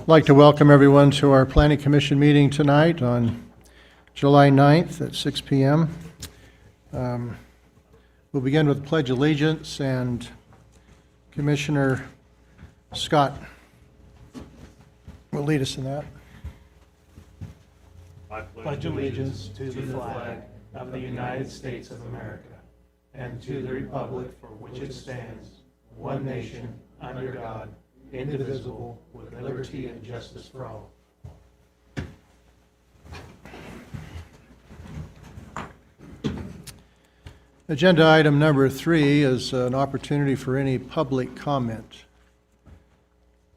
I'd like to welcome everyone to our Planning Commission meeting tonight on July 9th at 6 p.m. We'll begin with the Pledge of Allegiance, and Commissioner Scott will lead us in that. I pledge allegiance to the flag of the United States of America and to the republic for which it stands, one nation, under God, indivisible, with liberty and justice for all. Agenda item number 3 is an opportunity for any public comment.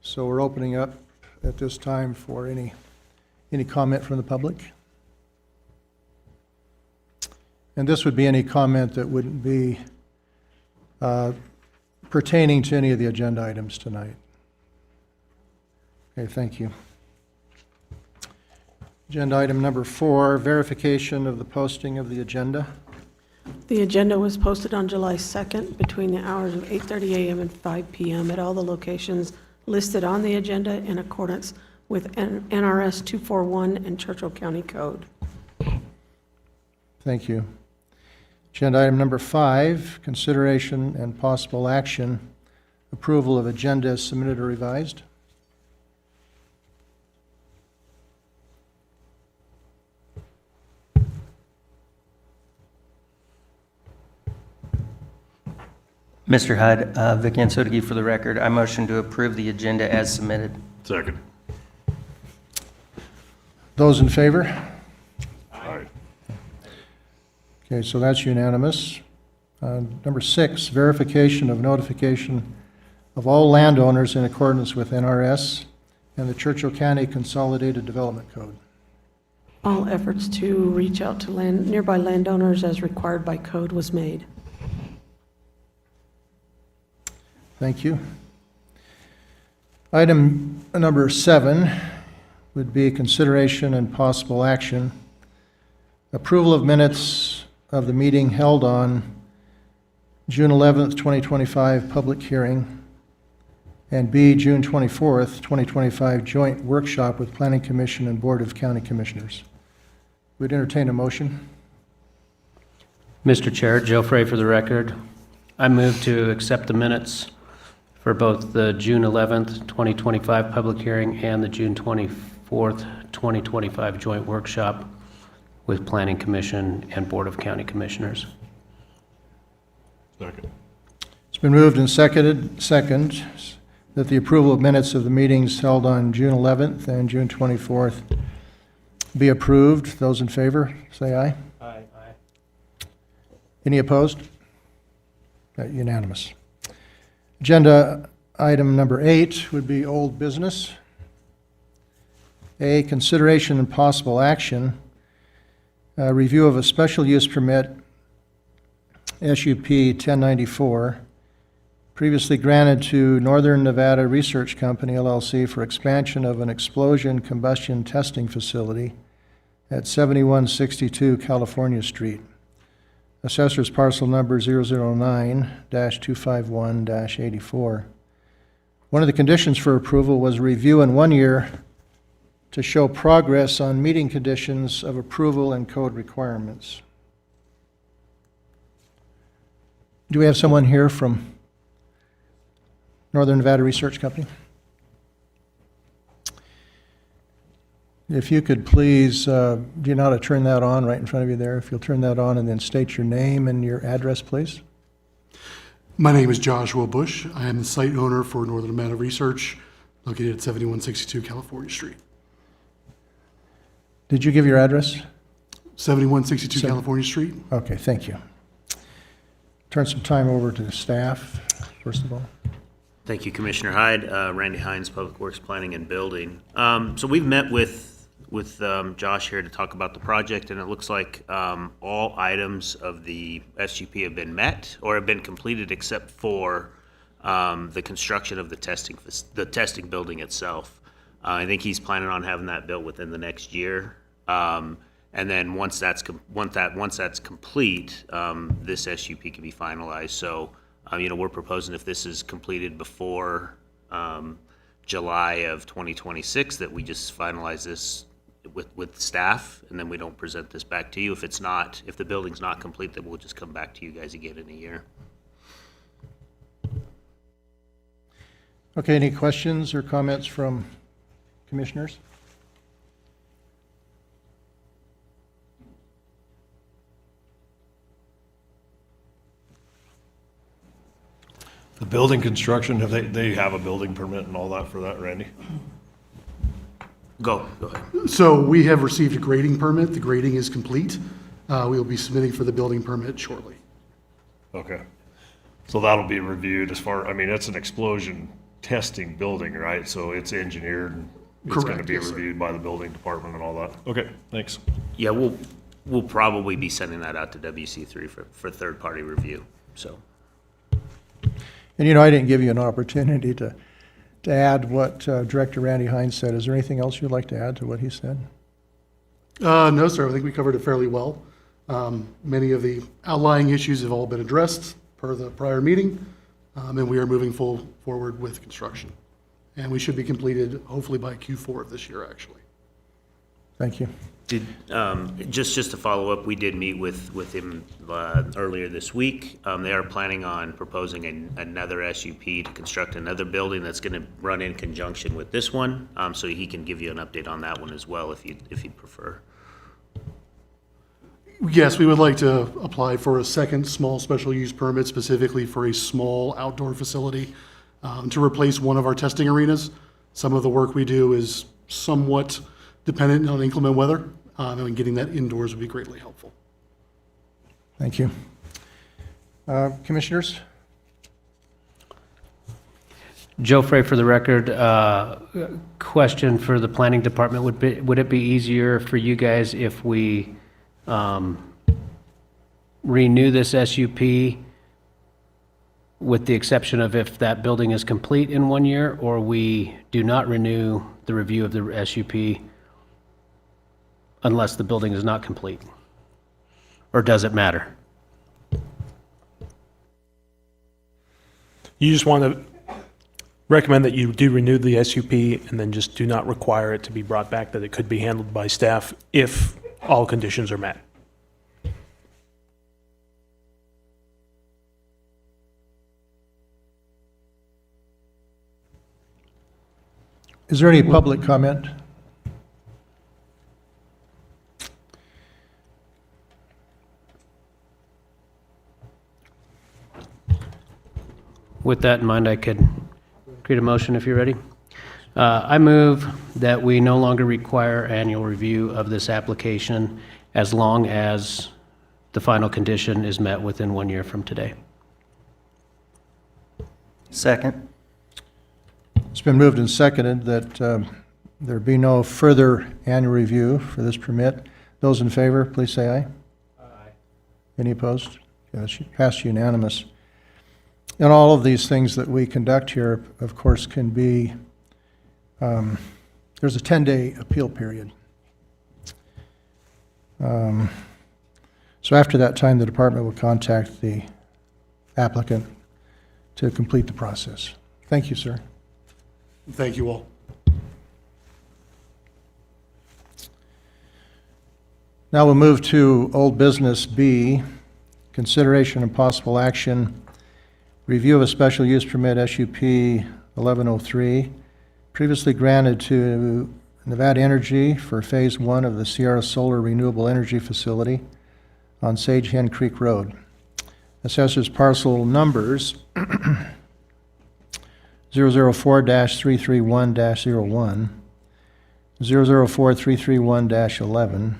So we're opening up at this time for any comment from the public. And this would be any comment that wouldn't be pertaining to any of the agenda items tonight. Okay, thank you. Agenda item number 4, verification of the posting of the agenda. The agenda was posted on July 2nd between the hours of 8:30 a.m. and 5 p.m. at all the locations listed on the agenda in accordance with NRS 241 and Churchill County Code. Thank you. Agenda item number 5, consideration and possible action, approval of agenda as submitted or revised. Mr. Hyde, Vic Ansotigi for the record. I motion to approve the agenda as submitted. Second. Those in favor? Aye. Okay, so that's unanimous. Number 6, verification of notification of all landowners in accordance with NRS and the Churchill County Consolidated Development Code. All efforts to reach out to nearby landowners as required by code was made. Thank you. Item number 7 would be consideration and possible action, approval of minutes of the meeting held on June 11th, 2025 public hearing, and B, June 24th, 2025 joint workshop with Planning Commission and Board of County Commissioners. We'd entertain a motion. Mr. Chair, Joe Frey for the record. I move to accept the minutes for both the June 11th, 2025 public hearing and the June 24th, 2025 joint workshop with Planning Commission and Board of County Commissioners. Second. It's been moved and second that the approval of minutes of the meetings held on June 11th and June 24th be approved. Those in favor, say aye. Aye. Any opposed? Unanimous. Agenda item number 8 would be old business. A, consideration and possible action, review of a special use permit, SUP 1094, previously granted to Northern Nevada Research Company, LLC, for expansion of an explosion combustion testing facility at 7162 California Street. Assessor's parcel number 009-251-84. One of the conditions for approval was review in 1 year to show progress on meeting conditions of approval and code requirements. Do we have someone here from Northern Nevada Research Company? If you could please, do you know how to turn that on right in front of you there? If you'll turn that on and then state your name and your address, please. My name is Joshua Bush. I am the site owner for Northern Nevada Research, located at 7162 California Street. Did you give your address? 7162 California Street. Okay, thank you. Turn some time over to the staff, first of all. Thank you, Commissioner Hyde. Randy Hines, Public Works Planning and Building. So we've met with Josh here to talk about the project, and it looks like all items of the SUP have been met or have been completed except for the construction of the testing building itself. I think he's planning on having that built within the next year. And then once that's complete, this SUP can be finalized. So we're proposing if this is completed before July of 2026, that we just finalize this with staff, and then we don't present this back to you. If the building's not complete, then we'll just come back to you guys again in a year. Okay, any questions or comments from commissioners? The building construction, they have a building permit and all that for that, Randy? Go ahead. So we have received a grading permit. The grading is complete. We will be submitting for the building permit shortly. Okay. So that'll be reviewed I mean, it's an explosion testing building, right? So it's engineered, and it's gonna Correct, be yes, sir. reviewed by the building department and all that. Okay, thanks. Yeah, we'll probably be sending that out to WC3 for third-party review, so. And I didn't give you an opportunity to add what Director Randy Hines said. Is there anything else you'd like to add to what he said? No, sir, I think we covered it fairly well. Many of the outlying issues have all been addressed per the prior meeting, and we are moving forward with construction. And we should be completed hopefully by Q4 of this year, actually. Thank you. Just to follow up, we did meet with him earlier this week. They are planning on proposing another SUP to construct another building that's going to run in conjunction with this one, so he can give you an update on that one as well if you'd prefer. Yes, we would like to apply for a second small special use permit specifically for a small outdoor facility to replace one of our testing arenas. Some of the work we do is somewhat dependent on inclement weather, and getting that indoors would be greatly helpful. Thank you. Commissioners? Joe Frey for the record. Question for the planning department, would it be easier for you guys if we renew this SUP with the exception of if that building is complete in 1 year, or we do not renew the review of the SUP unless the building is not complete? Or does it matter? You just want to recommend that you do renew the SUP and then just do not require it to be brought back, that it could be handled by staff if all conditions are met. Is there any public comment? With that in mind, I could create a motion if you're ready. I move that we no longer require annual review of this application as long as the final condition is met within 1 year from today. Second. It's been moved and seconded that there be no further annual review for this permit. Those in favor, please say aye. Aye. Any opposed? Okay, that's passed unanimous. And all of these things that we conduct here, of course, can be, there's a 10-day appeal period. So after that time, the department will contact the applicant to complete the process. Thank you, sir. Thank you all. Now we'll move to old business B, consideration and possible action, review of a special use permit SUP 1103, previously granted to Nevada Energy for Phase 1 of the Sierra Solar Renewable Energy Facility on Sage Hen Creek Road. Assessors parcel numbers 004-331-01, 004-331-11,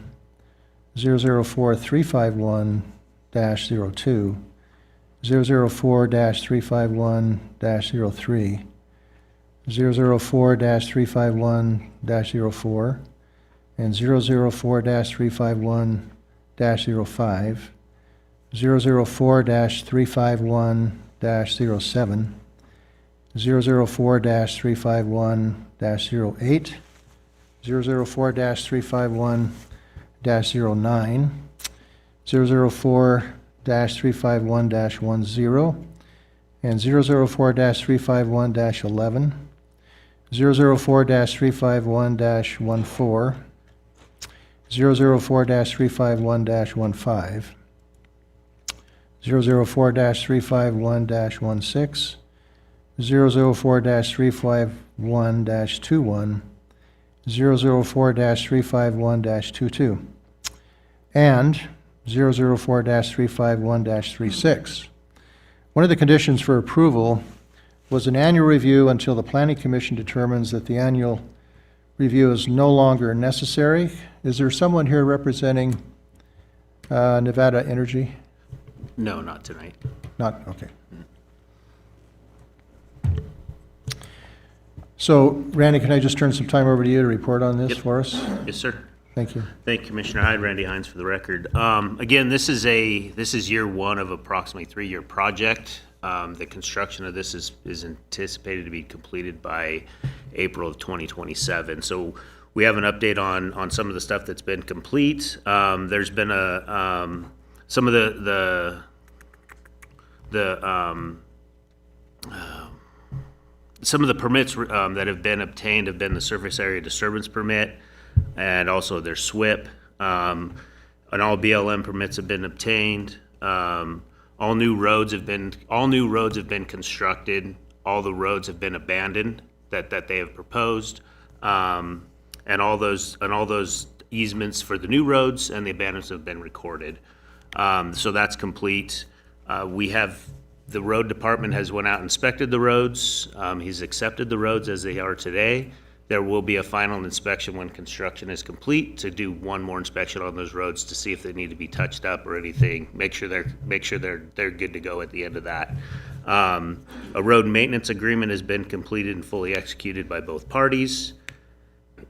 004-351-02, 004-351-03, 004-351-04, and 004-351-05, 004-351-07, 004-351-08, 004-351-09, 004-351-10, and 004-351-11, 004-351-14, 004-351-15, 004-351-16, 004-351-21, 004-351-22, and 004-351-36. One of the conditions for approval was an annual review until the Planning Commission determines that the annual review is no longer necessary. Is there someone here representing Nevada Energy? No, not tonight. Not, okay. So, Randy, can I just turn some time over to you to report on this Yep. for us? Yes, sir. Thank you. Thank you, Commissioner Hyde. Randy Hines for the record. Again, this is year one of approximately 3-year project. The construction of this is anticipated to be completed by April of 2027. So we have an update on some of the stuff that's been complete. There's been some of some of the permits that have been obtained have been the surface area disturbance permit and also their SWIP. And all BLM permits have been obtained. All new roads have been constructed. All the roads have been abandoned that they have proposed. And all those easements for the new roads and the abandonments have been recorded. So that's complete. The road department has went out and inspected the roads. He's accepted the roads as they are today. There will be a final inspection when construction is complete to do one more inspection on those roads to see if they need to be touched up or anything. Make sure they're good to go at the end of that. A road maintenance agreement has been completed and fully executed by both parties.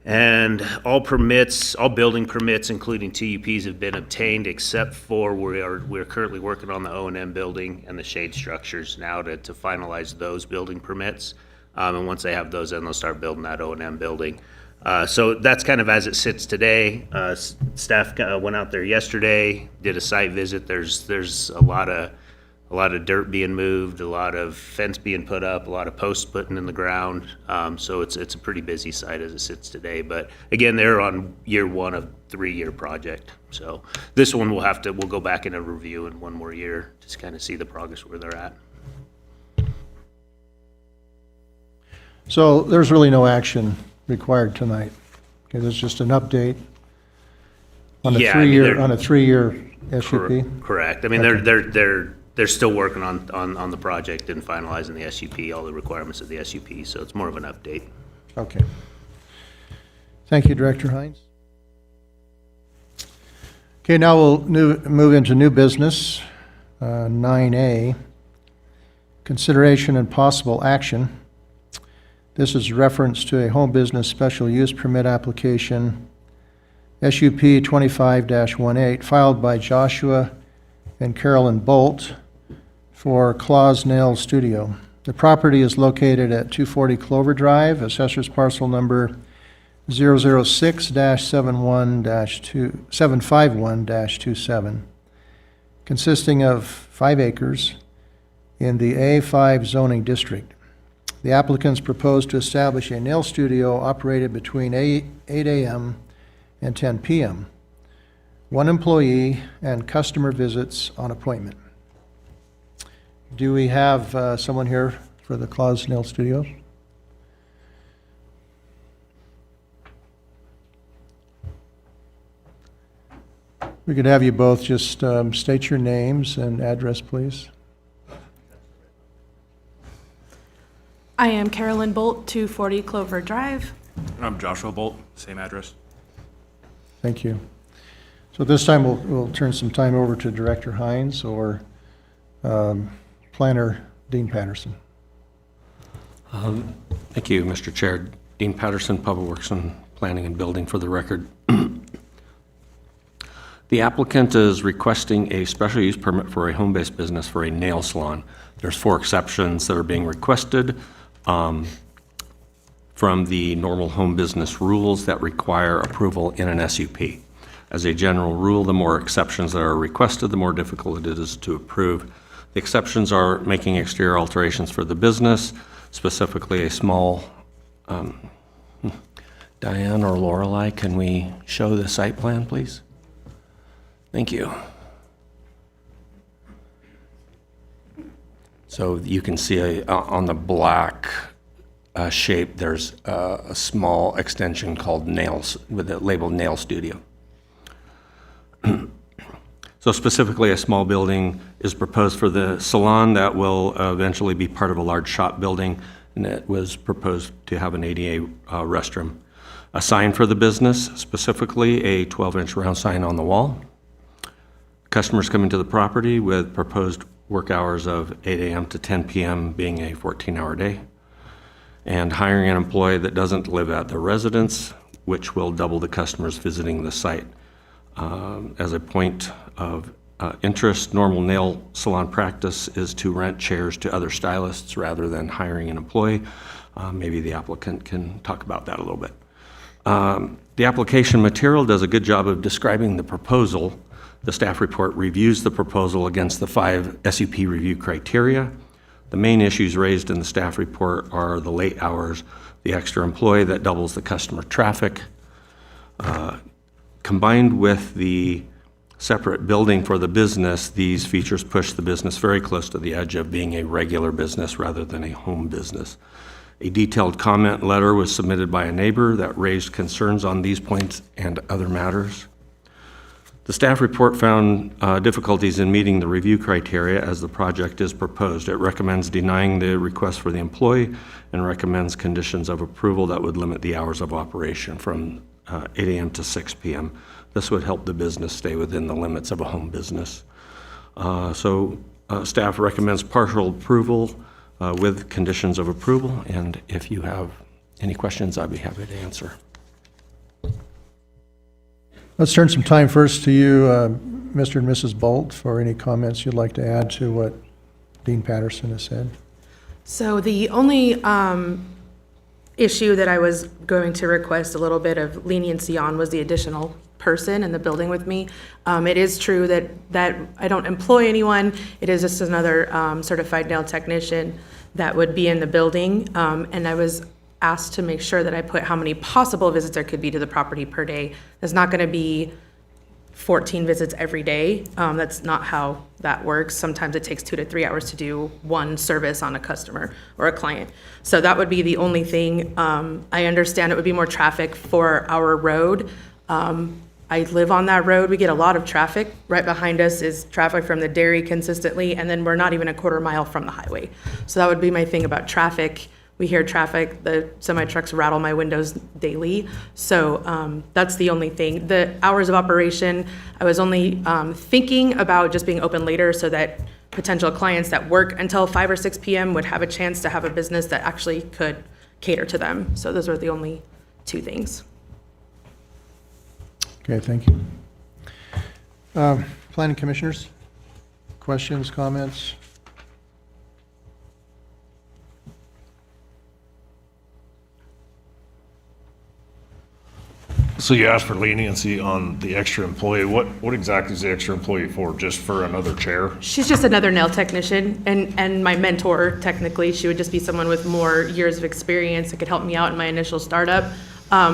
And all building permits, including TUPs, have been obtained except for we're currently working on the O&M building and the shade structures now to finalize those building permits. And once they have those, then they'll start building that O&M building. So that's kind of as it sits today. Staff went out there yesterday, did a site visit. There's a lot of dirt being moved, a lot of fence being put up, a lot of posts putting in the ground. So it's a pretty busy site as it sits today. But again, they're on year one of 3-year project. So this one we'll go back in a review in one more year, just kind of see the progress where they're at. So there's really no action required tonight. Okay, there's just an update on a Yeah, I mean, three-year SUP? Correct. I mean, Okay. they're still working on the project and finalizing the SUP, all the requirements of the SUP, so it's more of an update. Okay. Thank you, Director Hines. Okay, now we'll move into new business, 9A, consideration and possible action. This is reference to a home business special use permit application, SUP 25-18, filed by Joshua and Carolyn Bolt for Claus Nail Studio. The property is located at 240 Clover Drive, assessor's parcel number 006-751-27, consisting of 5 acres in the A5 zoning district. The applicants propose to establish a nail studio operated between 8 a.m. and 10 p.m. 1 employee and customer visits on appointment. Do we have someone here for the Claus Nail Studios? We could have you both just state your names and address, please. I am Carolyn Bolt, 240 Clover Drive. I'm Joshua Bolt, same address. Thank you. So this time we'll turn some time over to Director Hines or Planner Dean Patterson. Thank you, Mr. Chair. Dean Patterson, Public Works and Planning and Building for the record. The applicant is requesting a special use permit for a home-based business for a nail salon. There's 4 exceptions that are being requested from the normal home business rules that require approval in an SUP. As a general rule, the more exceptions that are requested, the more difficult it is to approve. The exceptions are making exterior alterations for the business, specifically a small Diane or Lorelei, can we show the site plan, please? Thank you. So you can see on the black shape, there's a small extension called Nails, with it labeled Nail Studio. So specifically, a small building is proposed for the salon that will eventually be part of a large shop building, and it was proposed to have an ADA restroom. A sign for the business, specifically a 12-inch round sign on the wall. Customers coming to the property with proposed work hours of 8 a.m. to 10 p.m. being a 14-hour day. And hiring an employee that doesn't live at the residence, which will double the customers visiting the site. As a point of interest, normal nail salon practice is to rent chairs to other stylists rather than hiring an employee. Maybe the applicant can talk about that a little bit. The application material does a good job of describing the proposal. The staff report reviews the proposal against the 5 SUP review criteria. The main issues raised in the staff report are the late hours, the extra employee that doubles the customer traffic. Combined with the separate building for the business, these features push the business very close to the edge of being a regular business rather than a home business. A detailed comment letter was submitted by a neighbor that raised concerns on these points and other matters. The staff report found difficulties in meeting the review criteria as the project is proposed. It recommends denying the request for the employee and recommends conditions of approval that would limit the hours of operation from 8 a.m. to 6 p.m. This would help the business stay within the limits of a home business. Staff recommends partial approval with conditions of approval, and if you have any questions, I'd be happy to answer. Let's turn some time first to you, Mr. and Mrs. Bolt, for any comments you'd like to add to what Dean Patterson has said. So the only issue that I was going to request a little bit of leniency on was the additional person in the building with me. It is true that I don't employ anyone. It is just another certified nail technician that would be in the building. And I was asked to make sure that I put how many possible visits there could be to the property per day. There's not going to be 14 visits every day. That's not how that works. Sometimes it takes 2 to 3 hours to do one service on a customer or a client. So that would be the only thing. I understand it would be more traffic for our road. I live on that road. We get a lot of traffic. Right behind us is traffic from the dairy consistently, and then we're not even a quarter mile from the highway. So that would be my thing about traffic. We hear traffic, the semi-trucks rattle my windows daily. So that's the only thing. The hours of operation, I was only thinking about just being open later so that potential clients that work until 5 or 6 p.m. would have a chance to have a business that actually could cater to them. So those are the only 2 things. Okay, thank you. Planning commissioners, questions, comments? So you asked for leniency on the extra employee. What exactly is the extra employee for? Just for another chair? She's just another nail technician and my mentor, technically. She would just be someone with more years of experience that could help me out in my initial startup.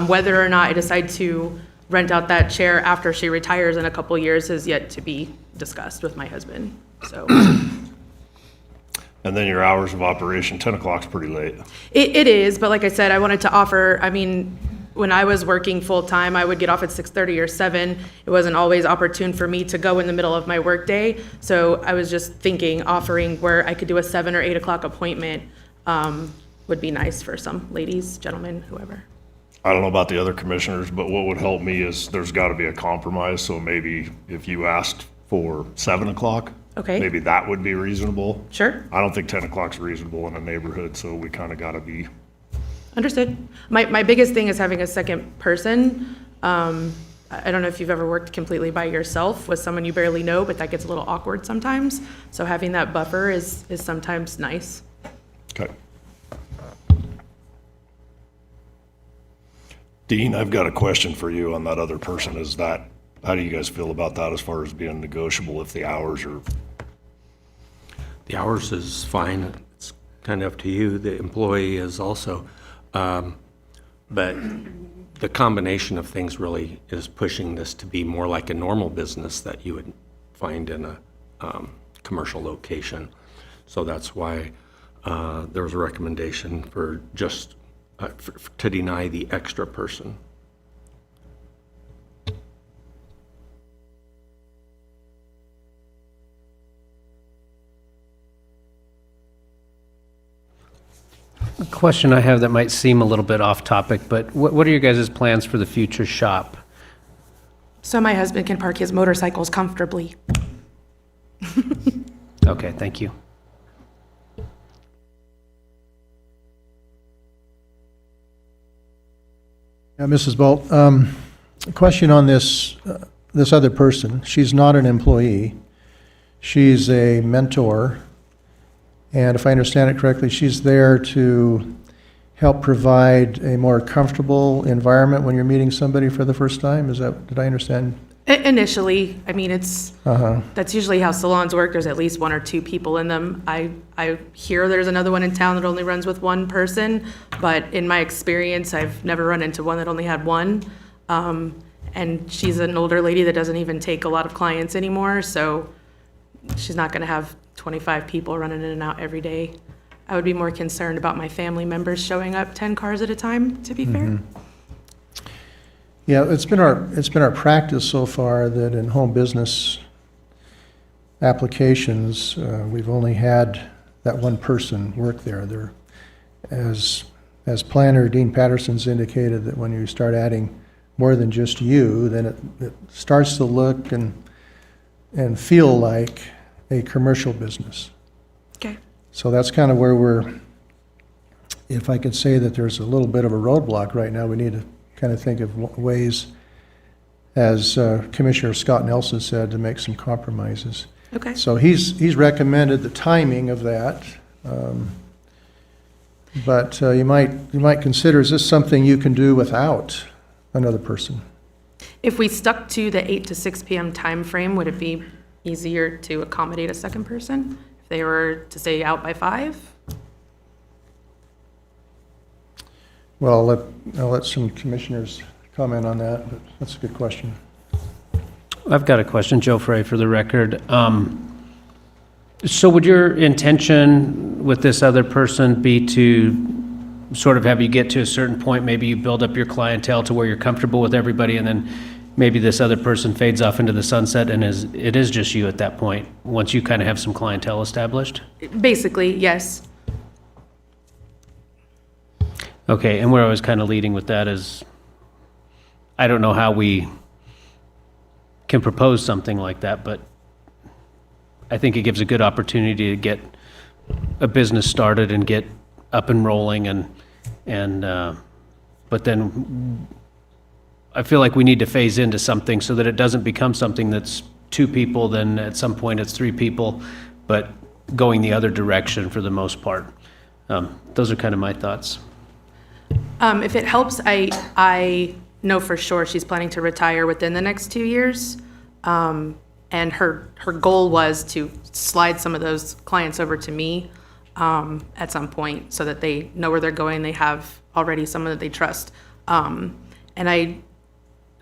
Whether or not I decide to rent out that chair after she retires in a couple years is yet to be discussed with my husband, so. And then your hours of operation, 10 o'clock's pretty late. It is, but like I said, I wanted to offer, when I was working full-time, I would get off at 6:30 or 7. It wasn't always opportune for me to go in the middle of my workday. So I was just thinking offering where I could do a 7 or 8 o'clock appointment would be nice for some ladies, gentlemen, whoever. I don't know about the other commissioners, but what would help me is there's got to be a compromise. So maybe if you asked for 7 o'clock, Okay. maybe that would be reasonable. Sure. I don't think 10 o'clock's reasonable in a neighborhood, so we kind of got to be. Understood. My biggest thing is having a second person. I don't know if you've ever worked completely by yourself with someone you barely know, but that gets a little awkward sometimes. So having that buffer is sometimes nice. Okay. Dean, I've got a question for you on that other person. How do you guys feel about that as far as being negotiable if the hours are? The hours is fine. It's kind of up to you. The employee is also. But the combination of things really is pushing this to be more like a normal business that you would find in a commercial location. So that's why there was a recommendation for just to deny the extra person. A question I have that might seem a little bit off topic, but what are your guys' plans for the future shop? So my husband can park his motorcycles comfortably. Okay, thank you. Yeah, Mrs. Bolt, a question on this, this other person. She's not an employee. She's a mentor. And if I understand it correctly, she's there to help provide a more comfortable environment when you're meeting somebody for the first time? Is that, did I understand? Initially, I mean, that's usually how salons work. There's at least one or two people in them. I hear there's another one in town that only runs with one person, but in my experience, I've never run into one that only had one. And she's an older lady that doesn't even take a lot of clients anymore, so she's not gonna have 25 people running in and out every day. I would be more concerned about my family members showing up 10 cars at a time, to be fair. Yeah, it's been our practice so far that in home business applications, we've only had that one person work there. There, as planner Dean Patterson's indicated, that when you start adding more than just you, then it starts to look and feel like a commercial business. Okay. So that's kind of where we're, if I could say that there's a little bit of a roadblock right now, we need to kind of think of ways, as Commissioner Scott Nelson said, to make some compromises. Okay. So he's recommended the timing of that. But you might consider, is this something you can do without another person? If we stuck to the 8 to 6 p.m. time frame, would it be easier to accommodate a second person if they were to stay out by 5? Well, I'll let some commissioners comment on that, but that's a good question. I've got a question, Joe Frey, for the record. So would your intention with this other person be to sort of have you get to a certain point, maybe you build up your clientele to where you're comfortable with everybody, and then maybe this other person fades off into the sunset and it is just you at that point, once you kind of have some clientele established? Basically, yes. Okay, and where I was kind of leading with that is, I don't know how we can propose something like that, but I think it gives a good opportunity to get a business started and get up and rolling, but then I feel like we need to phase into something so that it doesn't become something that's 2 people, then at some point it's 3 people, but going the other direction for the most part. Those are kind of my thoughts. If it helps, I know for sure she's planning to retire within the next 2 years. And her goal was to slide some of those clients over to me at some point so that they know where they're going. They have already someone that they trust. And I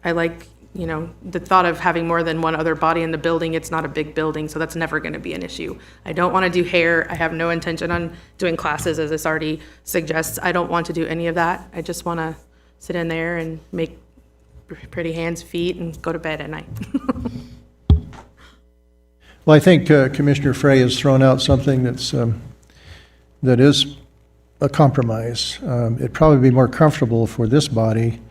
like, the thought of having more than one other body in the building. It's not a big building, so that's never going to be an issue. I don't want to do hair. I have no intention on doing classes, as this already suggests. I don't want to do any of that. I just want to sit in there and make pretty hands, feet, and go to bed at night. Well, I think Commissioner Frey has thrown out something that is a compromise. It'd probably be more comfortable for this body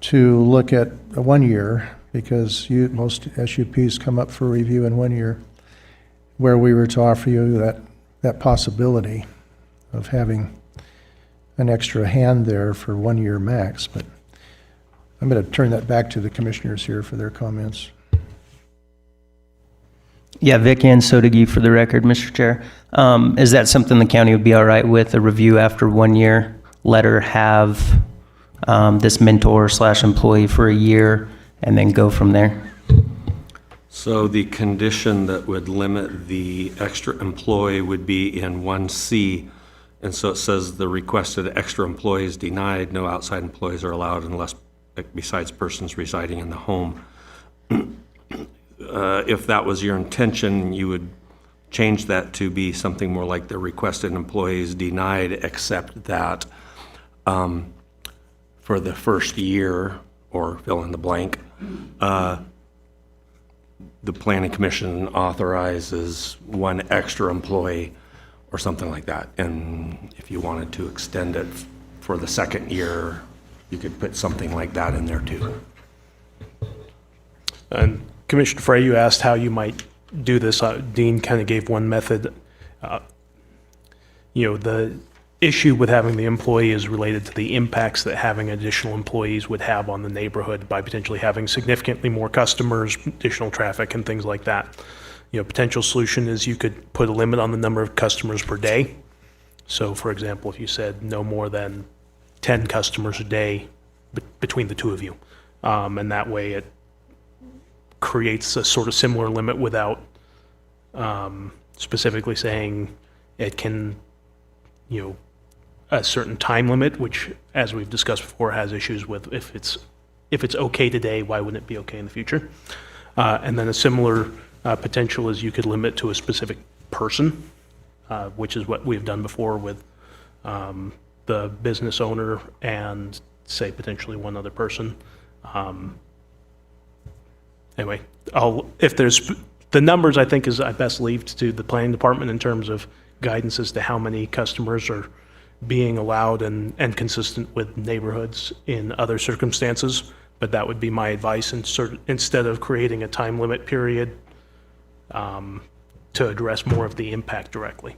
to look at a 1 year, because most SUPs come up for review in 1 year, where we were to offer you that possibility of having an extra hand there for 1 year max. But I'm going to turn that back to the commissioners here for their comments. Yeah, Vic and Sodegi for the record, Mr. Chair. Is that something the county would be all right with, a review after 1 year? Let her have this mentor/employee for a year and then go from there? So the condition that would limit the extra employee would be in 1C, And so it says the requested extra employees denied, no outside employees are allowed unless, besides persons residing in the home. If that was your intention, you would change that to be something more like the requested employees denied, except that for the first year, or fill in the blank, the planning commission authorizes one extra employee or something like that. And if you wanted to extend it for the second year, you could put something like that in there too. And Commissioner Frey, you asked how you might do this. Dean kind of gave one method. The issue with having the employee is related to the impacts that having additional employees would have on the neighborhood by potentially having significantly more customers, additional traffic, and things like that. Potential solution is you could put a limit on the number of customers per day. So, for example, if you said no more than 10 customers a day between the two of you, and that way it creates a sort of similar limit without specifically saying it can, a certain time limit, which, as we've discussed before, has issues with if it's okay today, why wouldn't it be okay in the future? And then a similar potential is you could limit to a specific person, which is what we've done before with the business owner and, say, potentially one other person. Anyway, if there's the numbers, I think I best leave to the planning department in terms of guidance as to how many customers are being allowed and consistent with neighborhoods in other circumstances. But that would be my advice, instead of creating a time limit period to address more of the impact directly.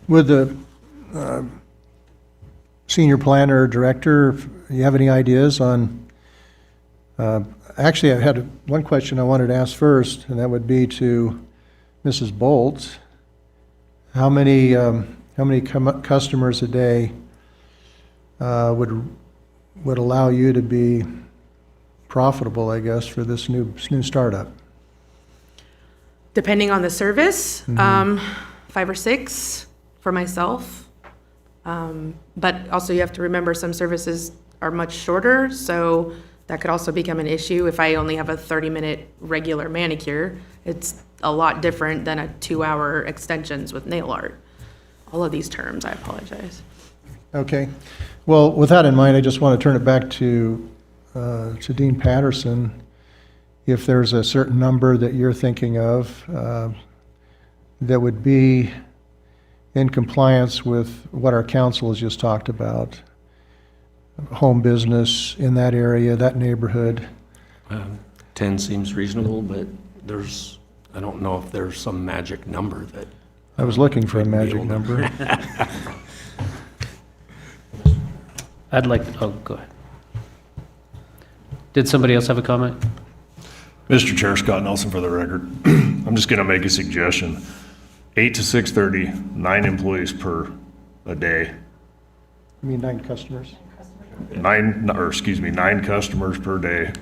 Would the senior planner or director, you have any ideas on, actually I had one question I wanted to ask first, and that would be to Mrs. Bolt. How many customers a day would allow you to be profitable, I guess, for this new startup? Depending on the service, 5 or 6 for myself. But also you have to remember some services are much shorter, so that could also become an issue. If I only have a 30-minute regular manicure, it's a lot different than a 2-hour extensions with nail art. All of these terms, I apologize. Okay. Well, with that in mind, I just want to turn it back to Dean Patterson. If there's a certain number that you're thinking of that would be in compliance with what our council has just talked about, home business in that area, that neighborhood. 10 seems reasonable, but I don't know if there's some magic number that. I was looking for a magic number. I'd like, go ahead. Did somebody else have a comment? Mr. Chair, Scott Nelson for the record. I'm just going to make a suggestion. 8 to 6:30, 9 employees per a day. You mean 9 customers? 9 customers per day,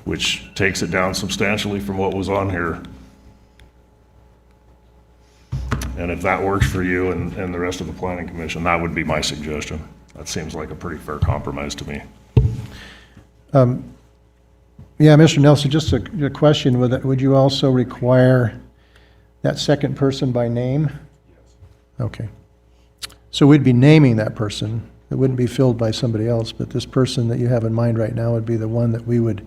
which takes it down substantially from what was on here. And if that works for you and the rest of the planning commission, that would be my suggestion. That seems like a pretty fair compromise to me. Yeah, Mr. Nelson, just a question. Would you also require that second person by name? Yes. Okay. So we'd be naming that person. It wouldn't be filled by somebody else, but this person that you have in mind right now would be the one that we would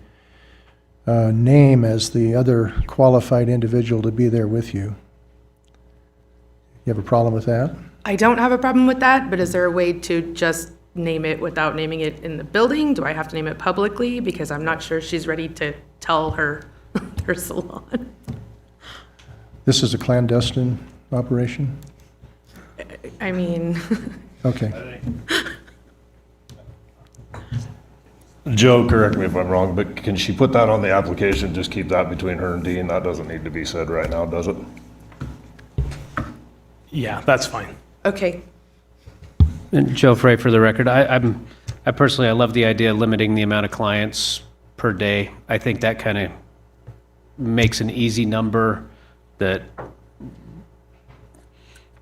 name as the other qualified individual to be there with you. You have a problem with that? I don't have a problem with that, but is there a way to just name it without naming it in the building? Do I have to name it publicly? Because I'm not sure she's ready to tell her salon. This is a clandestine operation? I mean, Okay. Joe, correct me if I'm wrong, but can she put that on the application, just keep that between her and Dean? That doesn't need to be said right now, does it? Yeah, that's fine. okay. And Joe Frey for the record. I personally, I love the idea of limiting the amount of clients per day. I think that kind of makes an easy number that,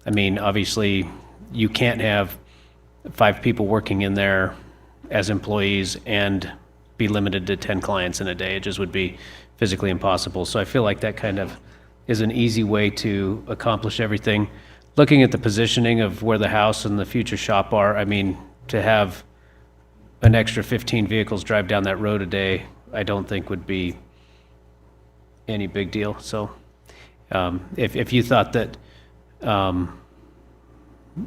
I mean, obviously, you can't have 5 people working in there as employees and be limited to 10 clients in a day. It just would be physically impossible. So I feel like that kind of is an easy way to accomplish everything. Looking at the positioning of where the house and the future shop are, I mean, to have an extra 15 vehicles drive down that road a day, I don't think would be any big deal. So if you thought that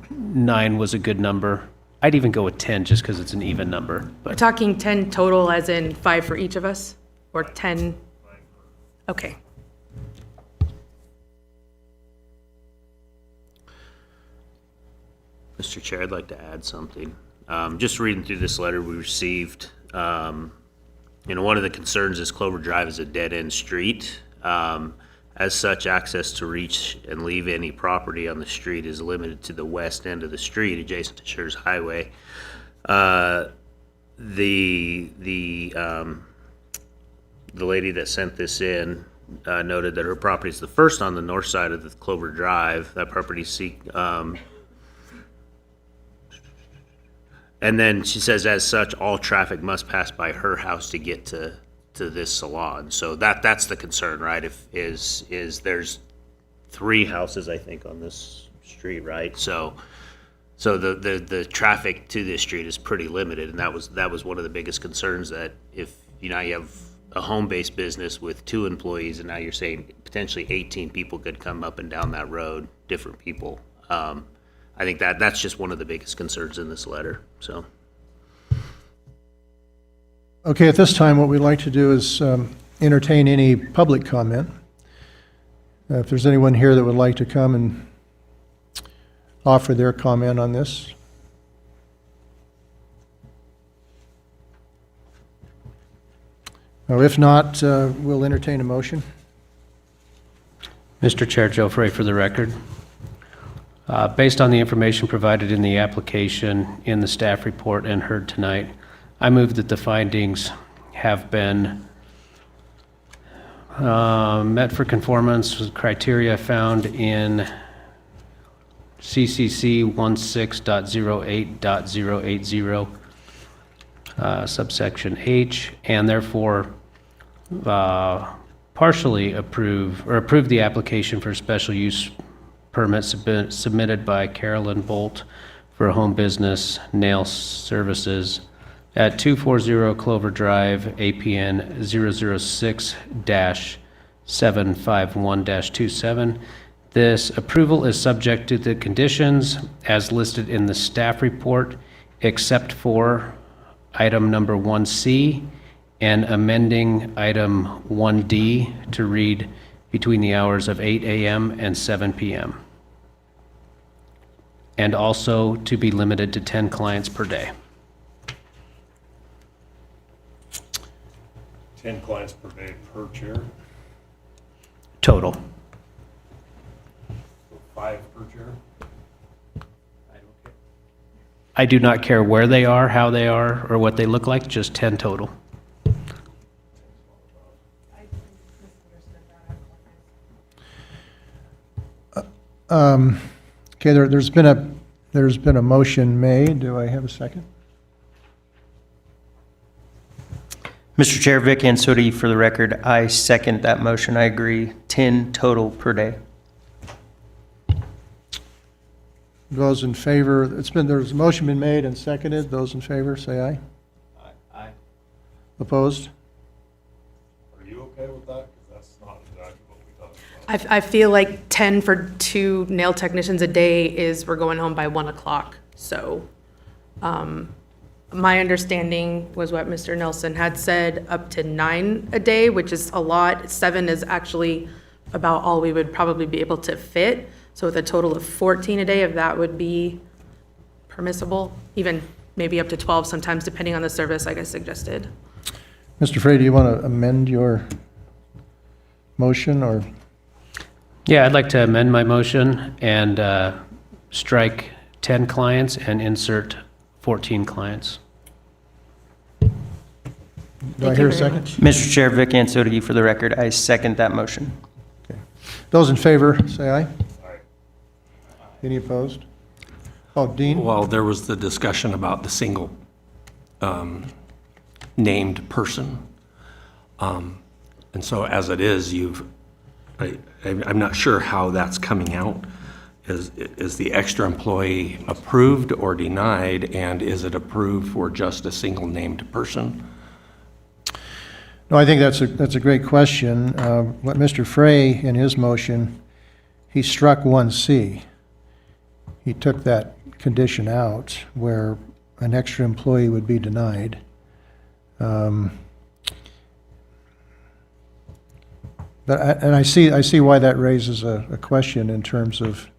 9 was a good number, I'd even go with 10 just because it's an even number. We're But talking 10 total, as in 5 for each of us? Or 10? Okay. Mr. Chair, I'd like to add something. Just reading through this letter we received, one of the concerns is Clover Drive is a dead-end street. As such, access to reach and leave any property on the street is limited to the west end of the street adjacent to Schurz Highway. The lady that sent this in noted that her property is the first on the north side of the Clover Drive. That property and then she says, as such, all traffic must pass by her house to get to this salon. So that's the concern, right? Is there's 3 houses, I think, on this street, right? So the traffic to this street is pretty limited, and that was one of the biggest concerns, that if you have a home-based business with 2 employees, and now you're saying potentially 18 people could come up and down that road, different people. I think that's just one of the biggest concerns in this letter, so. Okay, at this time, what we'd like to do is entertain any public comment. If there's anyone here that would like to come and offer their comment on this. Or if not, we'll entertain a motion. Mr. Chair, Joe Frey for the record. Based on the information provided in the application, in the staff report, and heard tonight, I move that the findings have been met for conformance with criteria found in CCC 16.08.080, subsection H, and therefore partially approve the application for special use permit submitted by Carolyn Bolt for a home business nail services at 240 Clover Drive, APN 006-751-27. This approval is subject to the conditions as listed in the staff report, except for item number 1C and amending item 1D to read between the hours of 8 a.m. and 7 p.m. And also to be limited to 10 clients per day. 10 clients per day per chair, Total. so 5 per chair? I do not care where they are, how they are, or what they look like, just 10 total. Okay, there's been a motion made. Do I have a second? Mr. Chair, Vic Ansodi for the record, I second that motion. I agree, 10 total per day. Those in favor, there's a motion been made and seconded. Those in favor, say aye. Aye. Opposed? Are you okay with that? Because that's not exactly what we talked about. I feel like 10 for 2 nail technicians a day we're going home by 1 o'clock. So my understanding was what Mr. Nelson had said, up to 9 a day, which is a lot. 7 is actually about all we would probably be able to fit. So with a total of 14 a day, if that would be permissible, even maybe up to 12 sometimes, depending on the service, like I suggested. Mr. Frey, do you want to amend your motion, or? Yeah, I'd like to amend my motion and strike 10 clients and insert 14 clients. Do I hear a second? Mr. Chair, Vic Ansotigi for the record. I second that motion. Those in favor, say aye. Any opposed? Oh, Dean? Well, there was the discussion about the single named person. And so as it is, I'm not sure how that's coming out. Is the extra employee approved or denied, and is it approved for just a single named person? No, I think that's a great question. What Mr. Frey, in his motion, he struck 1C. He took that condition out where an extra employee would be denied. And I see why that raises a question in terms of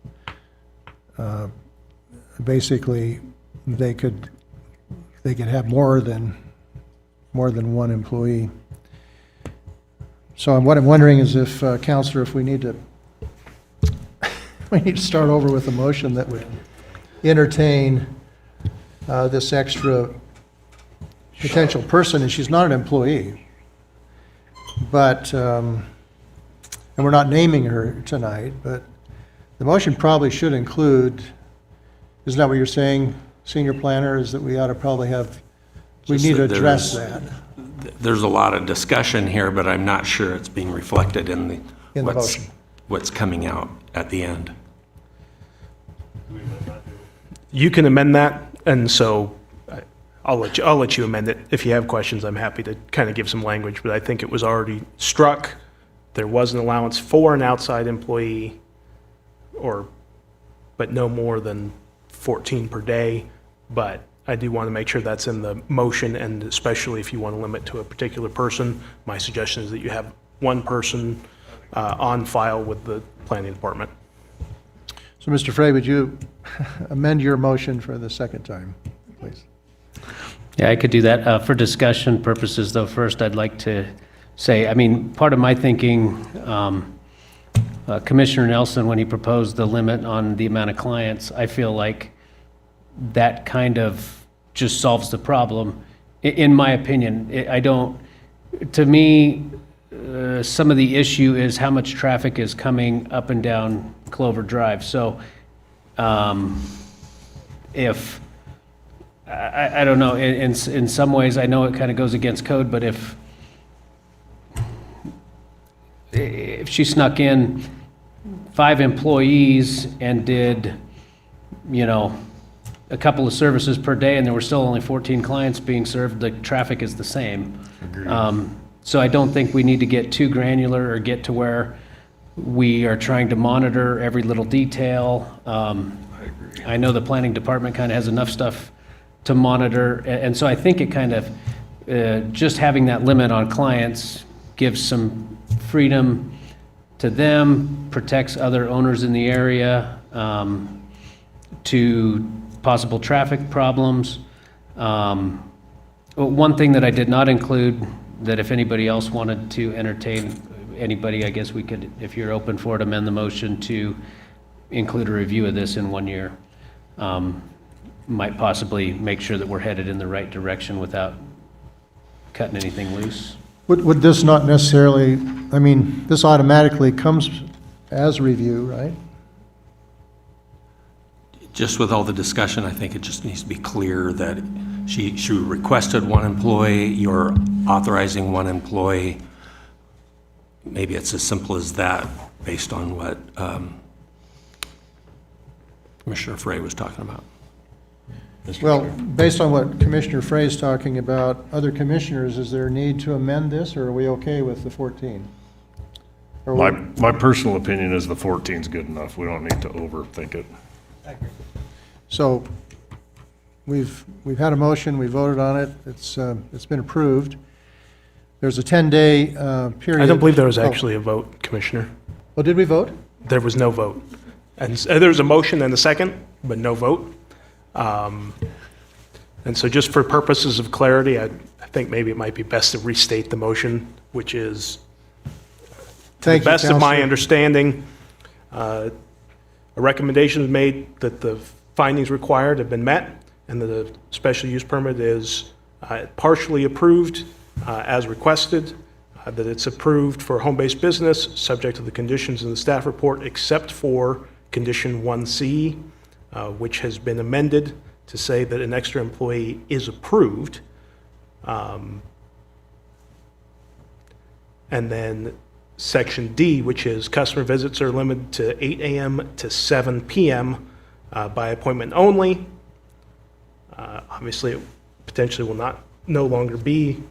basically they could have more than one employee. So what I'm wondering is if, Counselor, if we need to start over with a motion that would entertain this extra potential person, and she's not an employee, but, and we're not naming her tonight, but the motion probably should include, isn't that what you're saying, Senior Planner, is that we ought to probably have, we Just need to that address there's- that There's a lot of discussion here, but I'm not sure it's being reflected in in the motion. what's coming out at the end. You can amend that, and so I'll let you amend it. If you have questions, I'm happy to kind of give some language, but I think it was already struck. There was an allowance for an outside employee, but no more than 14 per day. But I do want to make sure that's in the motion, and especially if you want to limit to a particular person, my suggestion is that you have one person on file with the planning department. So, Mr. Frey, would you amend your motion for the second time, please? Yeah, I could do that. For discussion purposes, though, first I'd like to say, I mean, part of my thinking, Commissioner Nelson, when he proposed the limit on the amount of clients, I feel like that kind of just solves the problem, in my opinion. To me, some of the issue is how much traffic is coming up and down Clover Drive. So if, I don't know, in some ways, I know it kind of goes against code, but if she snuck in 5 employees and did, a couple of services per day, and there were still only 14 clients being served, the traffic is the same. So I don't think we need to get too granular or get to where we are trying to monitor every little detail. I know the planning department kind of has enough stuff to monitor, and so I think it kind of, just having that limit on clients gives some freedom to them, protects other owners in the area, to possible traffic problems. One thing that I did not include, that if anybody else wanted to entertain, anybody, I guess we could, if you're open for it, amend the motion to include a review of this in 1 year. Might possibly make sure that we're headed in the right direction without cutting anything loose. Would this not necessarily, I mean, this automatically comes as review, right? Just with all the discussion, I think it just needs to be clear that she requested 1 employee, you're authorizing 1 employee. Maybe it's as simple as that, based on what Commissioner Frey was talking about. Well, based on what Commissioner Frey is talking about, other commissioners, is there a need to amend this, or are we okay with the 14? Or My personal opinion is the 14 is good enough. We don't need to overthink it. So, we've had a motion, we voted on it, it's been approved. There's a 10-day period. I don't believe there was Oh. actually a vote, Commissioner. Oh, did we vote? There was no vote. And there was a motion and a second, but no vote. And so just for purposes of clarity, I think maybe it might be best to restate the motion, which is, to the Thank you, best of my Counselor. understanding, a recommendation is made that the findings required have been met, and that the special use permit is partially approved as requested, that it's approved for home-based business, subject to the conditions in the staff report, except for condition 1C, which has been amended to say that an extra employee is approved. And then section D, which is customer visits are limited to 8 a.m. to 7 p.m. By appointment only. Obviously, it potentially will no longer be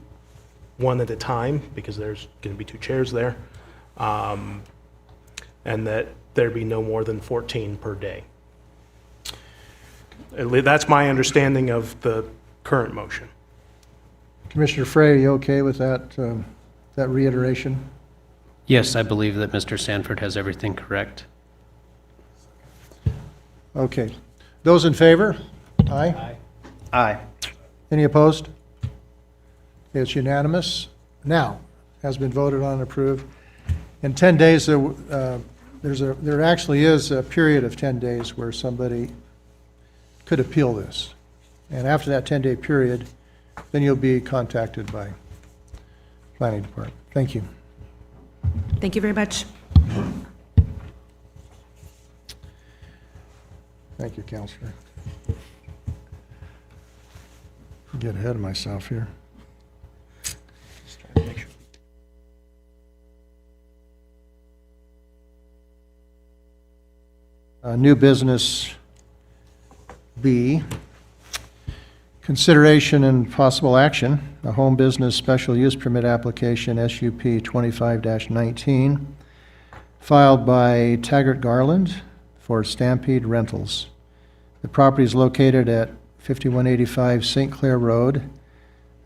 one at a time because there's going to be 2 chairs there. And that there be no more than 14 per day. That's my understanding of the current motion. Commissioner Frey, are you okay with that, that reiteration? Yes, I believe that Mr. Sanford has everything correct. Okay. Those in favor? Aye. Aye. Any opposed? It's unanimous. Now, has been voted on and approved. In 10 days, there actually is a period of 10 days where somebody could appeal this. And after that 10-day period, then you'll be contacted by Planning Department. Thank you. Thank you very much. Thank you, Counselor. Get ahead of myself here. New business B, consideration and possible action, a home business special use permit application, SUP 25-19, filed by Taggart Garland for Stampede Rentals. The property is located at 5185 St. Clair Road,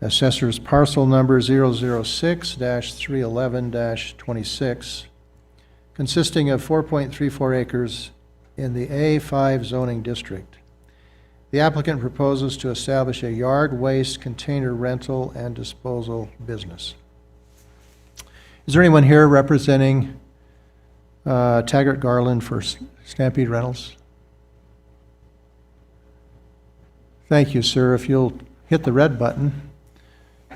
assessor's parcel number 006-311-26, consisting of 4.34 acres in the A5 zoning district. The applicant proposes to establish a yard waste container rental and disposal business. Is there anyone here representing Taggart Garland for Stampede Rentals? Thank you, sir. If you'll hit the red button,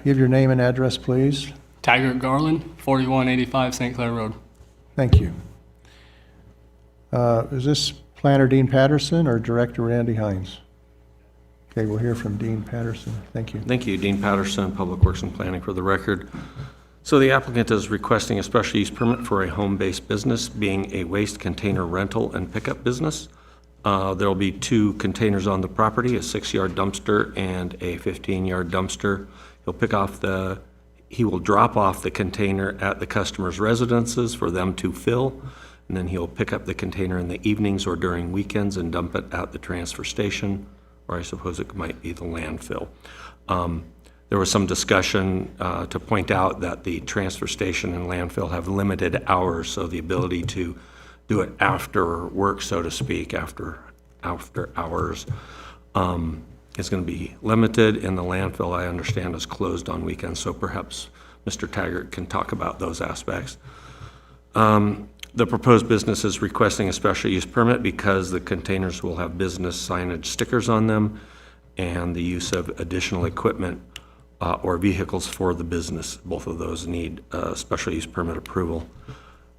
give your name and address, please. Taggart Garland, 4185 St. Clair Road. Thank you. Is this Planner Dean Patterson or Director Randy Hines? Okay, we'll hear from Dean Patterson. Thank you. Thank you, Dean Patterson, Public Works and Planning, for the record. So the applicant is requesting a special use permit for a home-based business, being a waste container rental and pickup business. There will be 2 containers on the property, a 6-yard dumpster and a 15-yard dumpster. He will drop off the container at the customer's residences for them to fill, and then he'll pick up the container in the evenings or during weekends and dump it at the transfer station, or I suppose it might be the landfill. There was some discussion to point out that the transfer station and landfill have limited hours, so the ability to do it after work, so to speak, after hours, is going to be limited, and the landfill, I understand, is closed on weekends, so perhaps Mr. Taggart can talk about those aspects. The proposed business is requesting a special use permit because the containers will have business signage stickers on them and the use of additional equipment or vehicles for the business. Both of those need special use permit approval.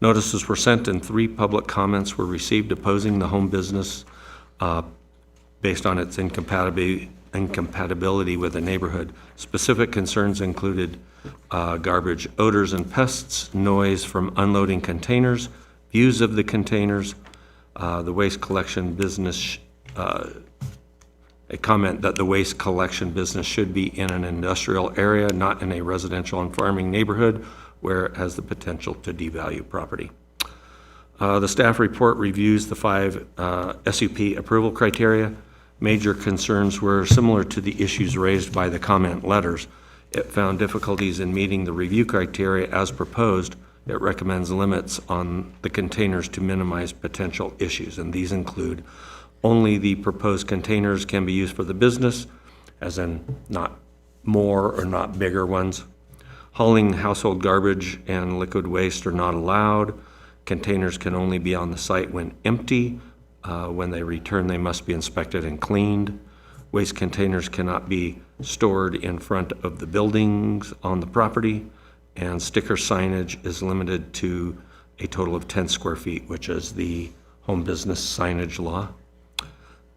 Notices were sent and 3 public comments were received opposing the home business based on its incompatibility with the neighborhood. Specific concerns included garbage odors and pests, noise from unloading containers, views of the containers, the waste collection business, a comment that the waste collection business should be in an industrial area, not in a residential and farming neighborhood where it has the potential to devalue property. The staff report reviews the 5 SUP approval criteria. Major concerns were similar to the issues raised by the comment letters. It found difficulties in meeting the review criteria as proposed. It recommends limits on the containers to minimize potential issues, and these include only the proposed containers can be used for the business, as in not more or not bigger ones. Hauling household garbage and liquid waste are not allowed. Containers can only be on the site when empty. When they return, they must be inspected and cleaned. Waste containers cannot be stored in front of the buildings on the property, and sticker signage is limited to a total of 10 square feet, which is the home business signage law.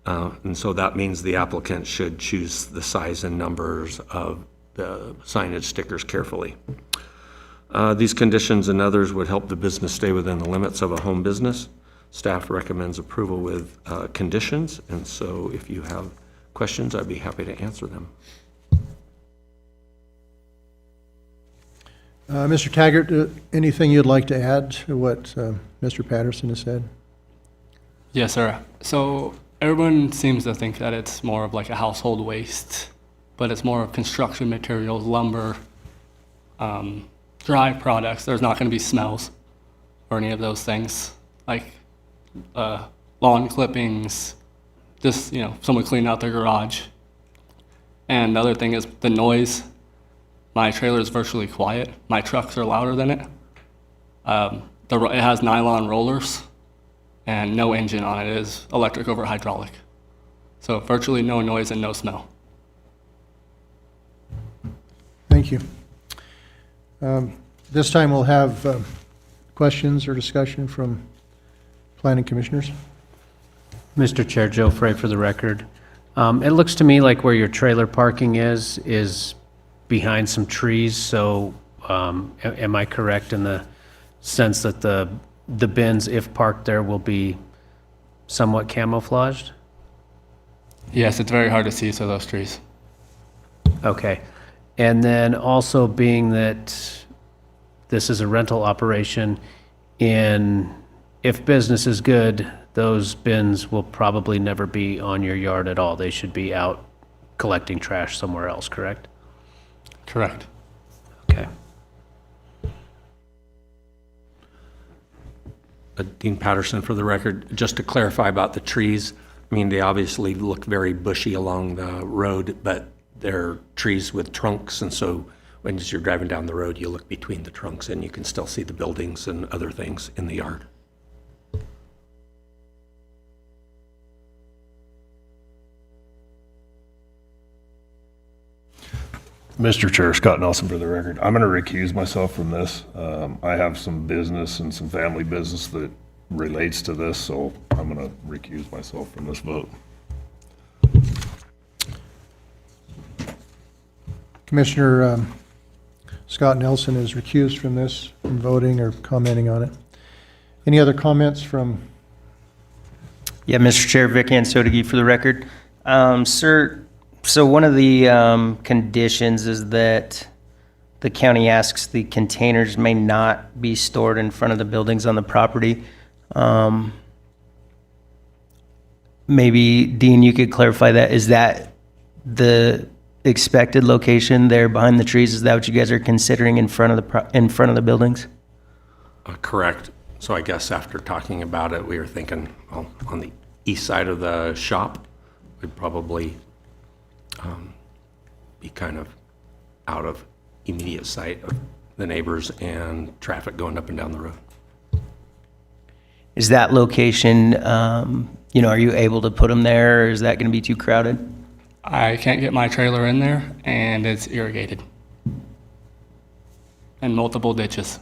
And so that means the applicant should choose the size and numbers of the signage stickers carefully. These conditions and others would help the business stay within the limits of a home business. Staff recommends approval with conditions, and so if you have questions, I'd be happy to answer them. Mr. Taggart, anything you'd like to add to what Mr. Patterson has said? Yes, sir. So everyone seems to think that it's more of like a household waste, but it's more of construction materials, lumber, dry products. There's not going to be smells or any of those things, like lawn clippings, just, someone cleaning out their garage. And the other thing is the noise. My trailer is virtually quiet. My trucks are louder than it. It has nylon rollers and no engine on it. It is electric over hydraulic. So virtually no noise and no smell. Thank you. This time we'll have questions or discussion from planning commissioners. Mr. Chair, Joe Frey for the record. It looks to me like where your trailer parking is behind some trees, so am I correct in the sense that the bins, if parked there, will be somewhat camouflaged? Yes, it's very hard to see through those trees. Okay. And then also being that this is a rental operation, if business is good, those bins will probably never be on your yard at all. They should be out collecting trash somewhere else, correct? Correct. Okay. Dean Patterson for the record. Just to clarify about the trees, I mean, they obviously look very bushy along the road, but they're trees with trunks, and so when you're driving down the road, you look between the trunks and you can still see the buildings and other things in the yard. Mr. Chair, Scott Nelson for the record. I'm going to recuse myself from this. I have some business and some family business that relates to this, so I'm going to recuse myself from this vote. Commissioner Scott Nelson is recused from this, from voting or commenting on it. Any other comments from? Yeah, Mr. Chair, Vic Ansotigi for the record. Sir, so one of the conditions is that the county asks the containers may not be stored in front of the buildings on the property. Maybe, Dean, you could clarify that. Is that the expected location there behind the trees? Is that what you guys are considering in front of the buildings? Correct. So I guess after talking about it, we were thinking, well, on the east side of the shop, we'd probably be kind of out of immediate sight of the neighbors and traffic going up and down the road. Is that location, are you able to put them there, or is that going to be too crowded? I can't get my trailer in there, and it's irrigated. And multiple ditches.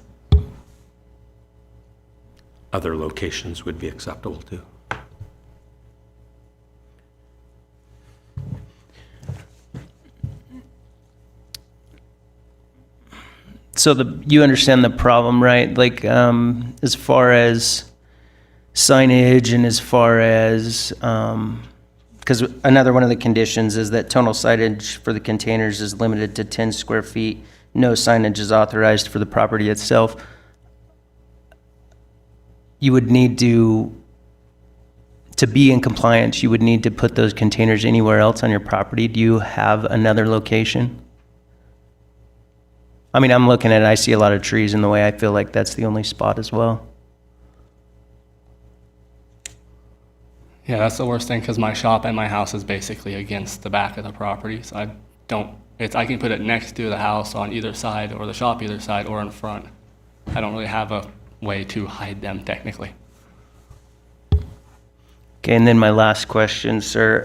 Other locations would be acceptable too. So you understand the problem, right? Like, as far as signage and as far as, because another one of the conditions is that tonal signage for the containers is limited to 10 square feet. No signage is authorized for the property itself. You would need to be in compliance, you would need to put those containers anywhere else on your property. Do you have another location? I mean, I'm looking at it, I see a lot of trees in the way. I feel like that's the only spot as well. Yeah, that's the worst thing, because my shop and my house is basically against the back of the property. So I can put it next to the house on either side, or the shop either side, or in front. I don't really have a way to hide them technically. Okay, and then my last question, sir.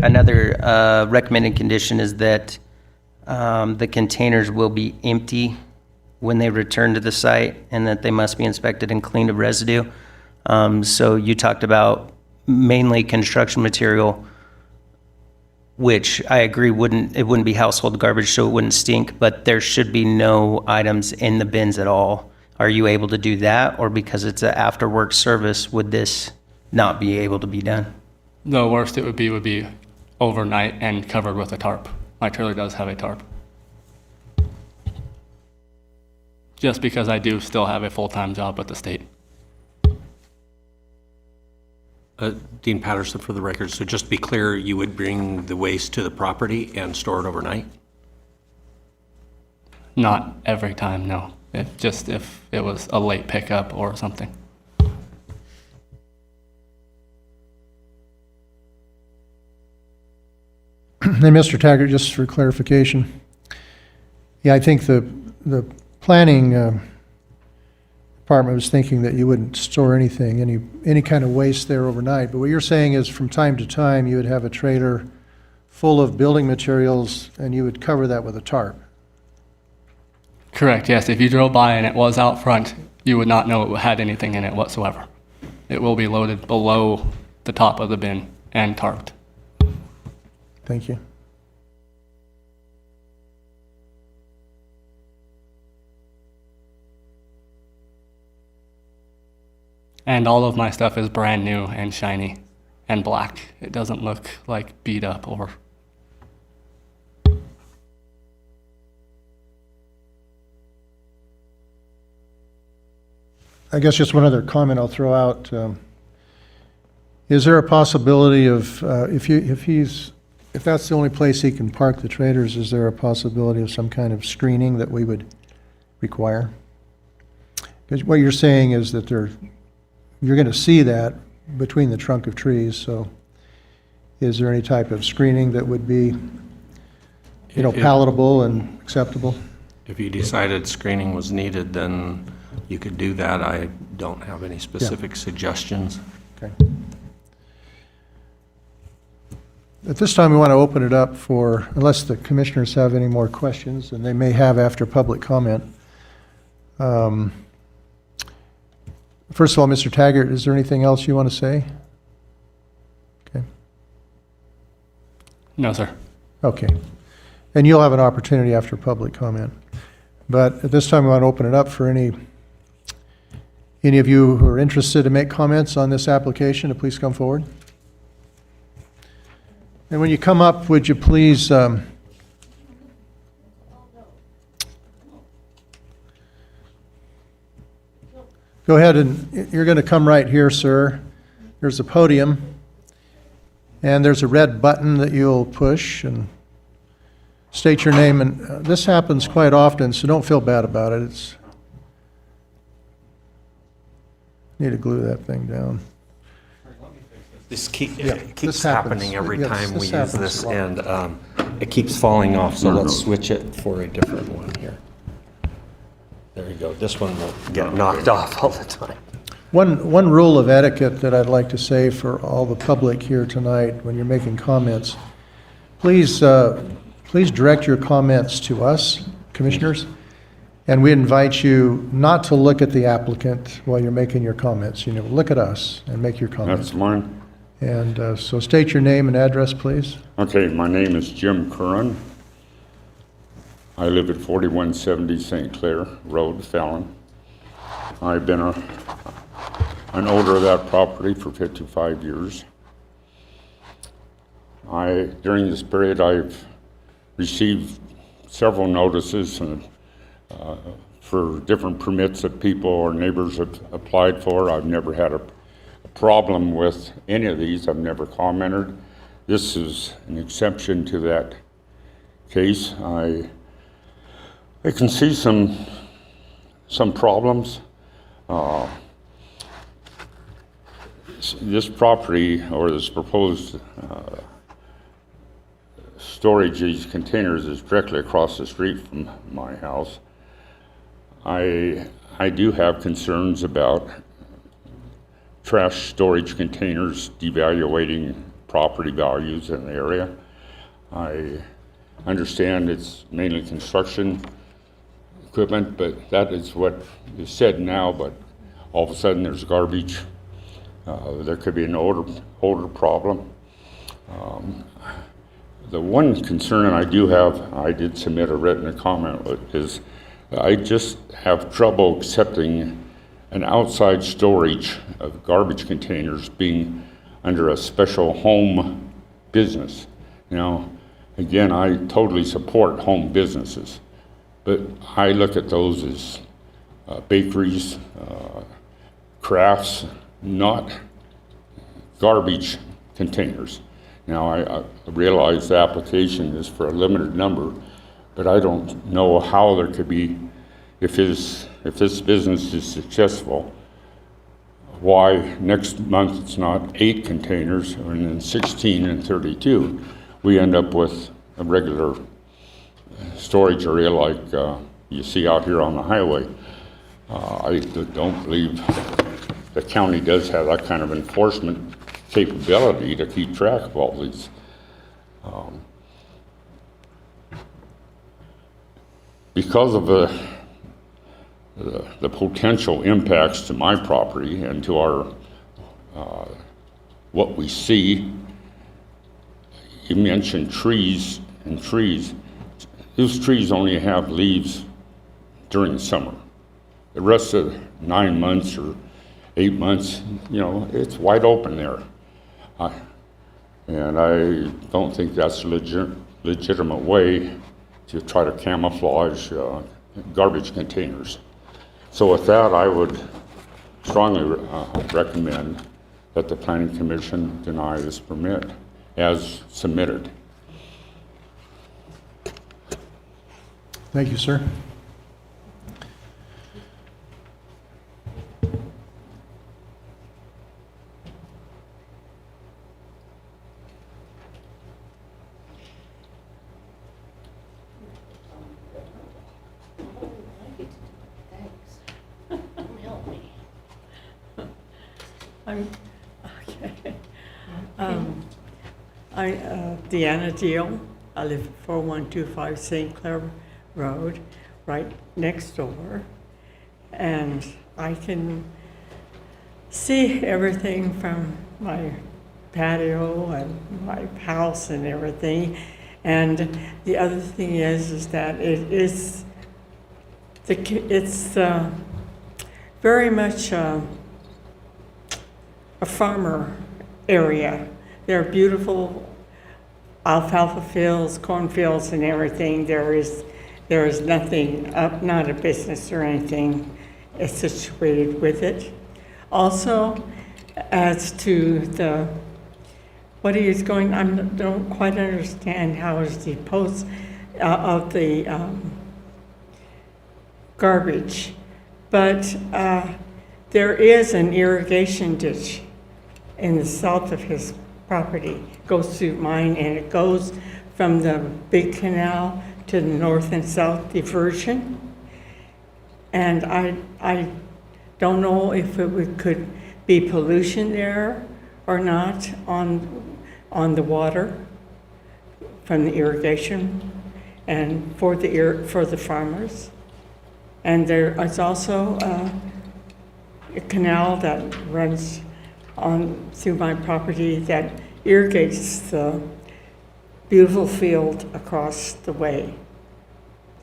Another recommended condition is that the containers will be empty when they return to the site, and that they must be inspected and cleaned of residue. So you talked about mainly construction material, which I agree it wouldn't be household garbage, so it wouldn't stink, but there should be no items in the bins at all. Are you able to do that, or because it's an after-work service, would this not be able to be done? The worst it would be overnight and covered with a tarp. My trailer does have a tarp. Just because I do still have a full-time job with the state. Dean Patterson for the record. So just to be clear, you would bring the waste to the property and store it overnight? Not every time, no. If it was a late pickup or something. And Mr. Taggart, just for clarification, yeah, I think the planning department was thinking that you wouldn't store anything, any kind of waste there overnight. But what you're saying is from time to time, you would have a trailer full of building materials and you would cover that with a tarp. Correct, yes. If you drove by and it was out front, you would not know it had anything in it whatsoever. It will be loaded below the top of the bin and tarped. Thank you. And all of my stuff is brand new and shiny and black. It doesn't look like beat up or... I guess just one other comment I'll throw out. Is there a possibility of, if that's the only place he can park the trailers, is there a possibility of some kind of screening that we would require? Because what you're saying is that you're going to see that between the trunk of trees, so is there any type of screening that would be, palatable and acceptable? If you decided screening was needed, then you could do that. I don't have any specific suggestions. Okay. At this time, we want to open it up for, unless the commissioners have any more questions, and they may have after public comment. First of all, Mr. Taggart, is there anything else you want to say? Okay. No, sir. Okay. And you'll have an opportunity after public comment. But at this time, we want to open it up for any of you who are interested to make comments on this application, to please come forward. And when you come up, would you please go ahead and you're going to come right here, sir. There's a podium, and there's a red button that you'll push and state your name. And this happens quite often, so don't feel bad about it. Need to glue that thing down. This this keeps happens. happening every Yes, time we this use happens this, a lot. and it keeps falling off, so let's switch it for a different one here. There you go. This one will get knocked off all the time. One rule of etiquette that I'd like to say for all the public here tonight, when you're making comments, please direct your comments to us, commissioners, and we invite you not to look at the applicant while you're making your comments. Look at us and make your comments. That's mine. And so state your name and address, please. Okay, my name is Jim Curran. I live at 4170 St. Clair Road, Fallon. I've been an owner of that property for 55 years. During this period, I've received several notices for different permits that people or neighbors have applied for. I've never had a problem with any of these. I've never commented. This is an exception to that case. I can see some problems. This property, or this proposed storage, these containers, is directly across the street from my house. I do have concerns about trash storage containers devaluating property values in the area. I understand it's mainly construction equipment, but that is what is said now, but all of a sudden there's garbage. There could be an odor problem. The one concern I do have, I did submit a written comment, is I just have trouble accepting an outside storage of garbage containers being under a special home business. Now, again, I totally support home businesses, but I look at those as bakeries, crafts, not garbage containers. Now, I realize the application is for a limited number, but I don't know how there could be, if this business is successful, why next month it's not 8 containers and then 16 and 32. We end up with a regular storage area like you see out here on the highway. I don't believe the county does have that kind of enforcement capability to keep track of all these. Because of the potential impacts to my property and to our what we see, you mentioned trees and trees. Those trees only have leaves during the summer. The rest of 9 months or 8 months, it's wide open there. And I don't think that's a legitimate way to try to camouflage garbage containers. So with that, I would strongly recommend that the Planning Commission deny this permit as submitted. Thank you, sir. Deanna Deal. I live at 4125 St. Clair Road, right next door. And I can see everything from my patio and my house and everything. And the other thing is that it's very much a farmer area. There are beautiful alfalfa fields, cornfields, and everything. There is nothing up, not a business or anything situated with it. Also, as to the what he is going, I don't quite understand how is the post of the garbage, but there is an irrigation ditch in the south of his property, goes through mine, and it goes from the big canal to the north and south diversion. And I don't know if it could be pollution there or not on the water from the irrigation and for the farmers. And there is also a canal that runs on through my property that irrigates the beautiful field across the way.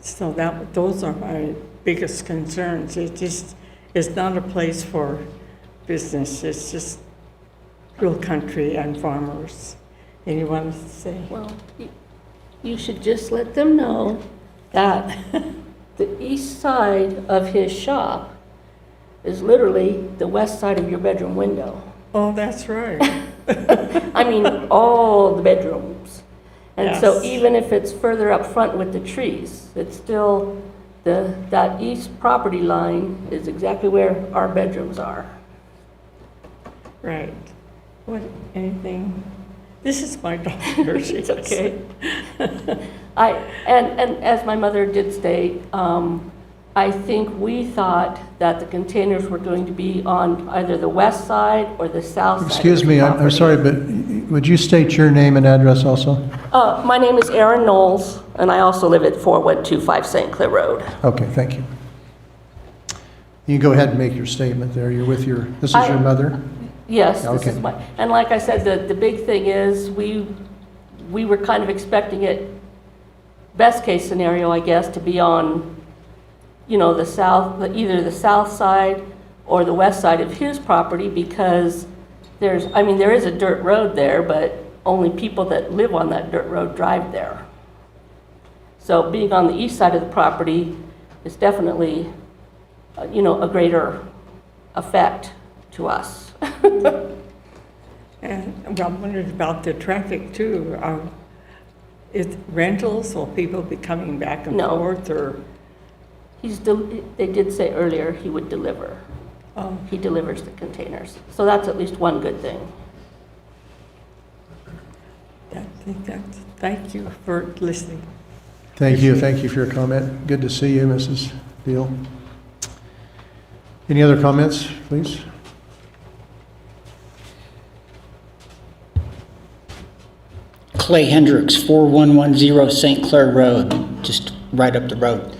So those are my biggest concerns. It just is not a place for business. It's just real country and farmers. Anyone to say? Well, you should just let them know that the east side of his shop is literally the west side of your bedroom window. Oh, that's right. I mean, all the bedrooms. And so Yes. even if it's further up front with the trees, it's still, that east property line is exactly where our bedrooms are. Right. What, anything? This is my daughter. It's okay. And as my mother did state, I think we thought that the containers were going to be on either the west side or the south side. Excuse of me, the I'm property. sorry, but would you state your name and address also? My name is Erin Knowles, and I also live at 4125 St. Clair Road. Okay, thank you. You can go ahead and make your statement there. You're with this is your mother? Yes, this Okay. is my, and like I said, the big thing is, we were kind of expecting it, best case scenario, I guess, to be on, either the south side or the west side of his property, because there is a dirt road there, but only people that live on that dirt road drive there. So being on the east side of the property is definitely, a greater effect to us. And well, I wondered about the traffic too. Is rentals, will people be coming back and No. forth, or? They did say earlier he would deliver. Oh. He delivers the containers. So that's at least one good thing. Thank you for listening. Thank you for your comment. Good to see you, Mrs. Beal. Any other comments, please? Clay Hendricks, 4110 St. Clair Road, just right up the road.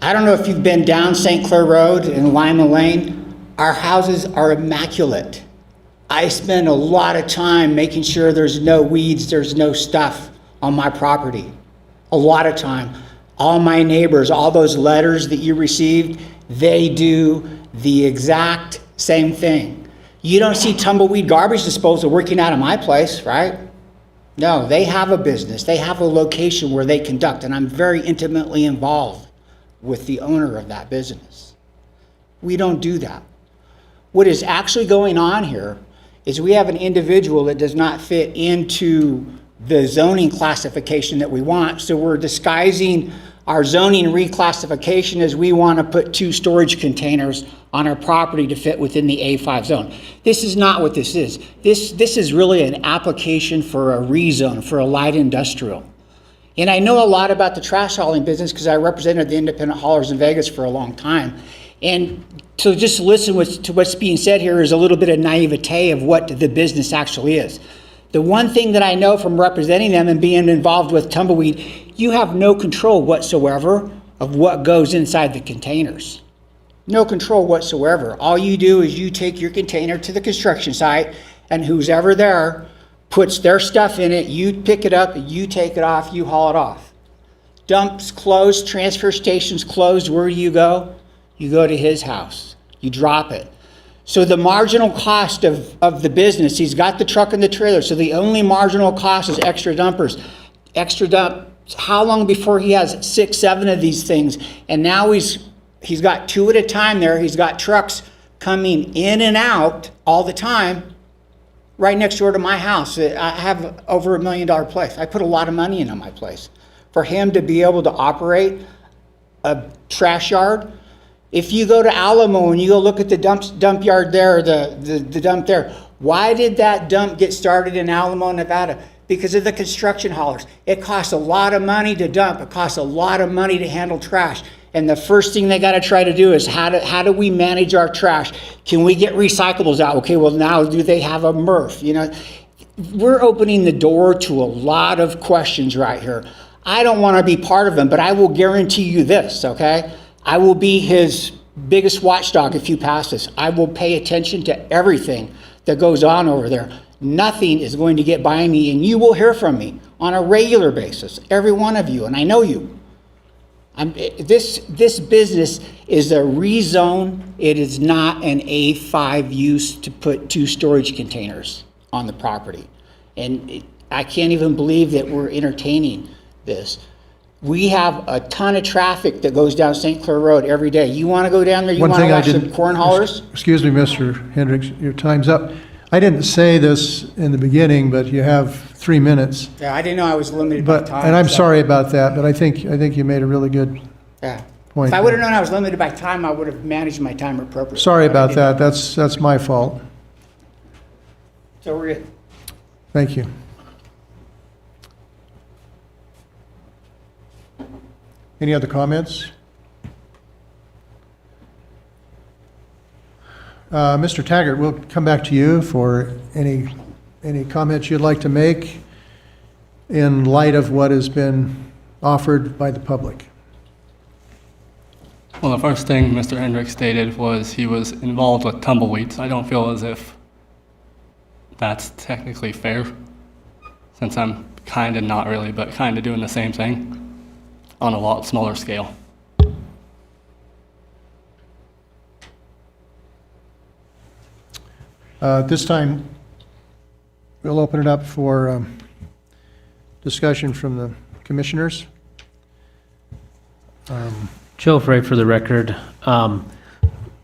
I don't know if you've been down St. Clair Road in Lima Lane. Our houses are immaculate. I spend a lot of time making sure there's no weeds, there's no stuff on my property. A lot of time. All my neighbors, all those letters that you received, they do the exact same thing. You don't see tumbleweed garbage disposal working out of my place, right? No, they have a business. They have a location where they conduct, and I'm very intimately involved with the owner of that business. We don't do that. What is actually going on here is we have an individual that does not fit into the zoning classification that we want, so we're disguising our zoning reclassification as we want to put 2 storage containers on our property to fit within the A5 zone. This is not what this is. This is really an application for a rezone, for a light industrial. And I know a lot about the trash hauling business because I represented the independent haulers in Vegas for a long time. And to just listen to what's being said here is a little bit of naivete of what the business actually is. The one thing that I know from representing them and being involved with Tumbleweed, you have no control whatsoever of what goes inside the containers. No control whatsoever. All you do is you take your container to the construction site, and who's ever there puts their stuff in it, you pick it up, you take it off, you haul it off. Dumps closed, transfer stations closed, where do you go? You go to his house, you drop it. So the marginal cost of the business, he's got the truck and the trailer, so the only marginal cost is extra dumpers. Extra dump, how long before he has 6, 7 of these things? And now he's got 2 at a time there. He's got trucks coming in and out all the time right next door to my house. I have over $1 million place. I put a lot of money into my place. For him to be able to operate a trash yard, if you go to Alamo and you go look at the dump yard there, the dump there, why did that dump get started in Alamo, Nevada? Because of the construction haulers. It costs a lot of money to dump. It costs a lot of money to handle trash. And the first thing they got to try to do is how do we manage our trash? Can we get recyclables out? Okay, well now do they have a MRF? You know, we're opening the door to a lot of questions right here. I don't want to be part of them, but I will guarantee you this, okay? I will be his biggest watchdog if you pass this. I will pay attention to everything that goes on over there. Nothing is going to get by me, and you will hear from me on a regular basis, every one of you, and I know you. This business is a rezone. It is not an A5 use to put 2 storage containers on the property. And I can't even believe that we're entertaining this. We have a ton of traffic that goes down St. Clair Road every day. You want to go down there? You want to watch some corn haulers? Excuse me, Mr. Hendricks, your time's up. I didn't say this in the beginning, but you have 3 minutes. Yeah, I didn't know I was limited by time. And I'm so- sorry about that, but I think you made a really good Yeah. point. If I would have known I was limited by time, I would have managed my time appropriately. Sorry But I about didn't. that. That's my fault. So we're good. Thank you. Any other comments? Mr. Taggart, we'll come back to you for any any comments you'd like to make in light of what has been offered by the public? Well, the first thing Mr. Hendricks stated was he was involved with tumbleweeds. I don't feel as if that's technically fair, since I'm kind of not really, but kind of doing the same thing on a lot smaller scale. This time, we'll open it up for discussion from the commissioners. Joe Frey for the record.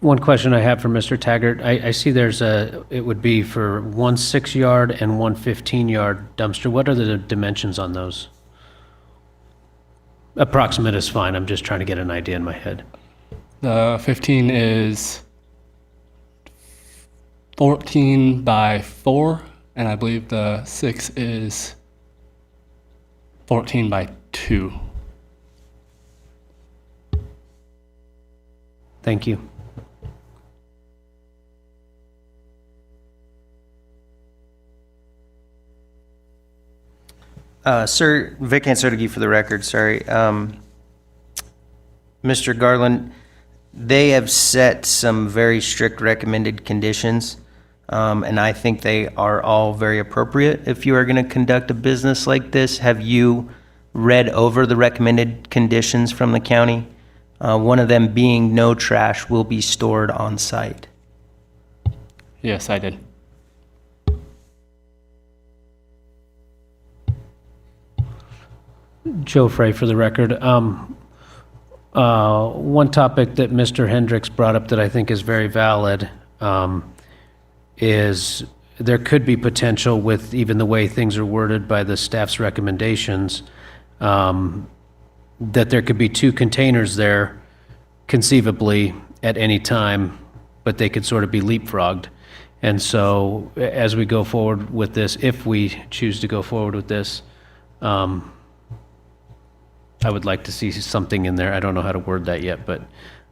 One question I have for Mr. Taggart. I see it would be for one 6-yard and one 15-yard dumpster. What are the dimensions on those? Approximate is fine. I'm just trying to get an idea in my head. The 15 is 14 by 4, and I believe the 6 is 14 by 2. Thank you. Sir, Vic Ansotigi for the record, sorry. Mr. Garland, they have set some very strict recommended conditions, and I think they are all very appropriate if you are going to conduct a business like this. Have you read over the recommended conditions from the county? One of them being no trash will be stored on site. Yes, I did. Joe Frey for the record. One topic that Mr. Hendricks brought up that I think is very valid is there could be potential with even the way things are worded by the staff's recommendations, that there could be 2 containers there conceivably at any time, but they could sort of be leapfrogged. And so as we go forward with this, if we choose to go forward with this, I would like to see something in there, I don't know how to word that yet, but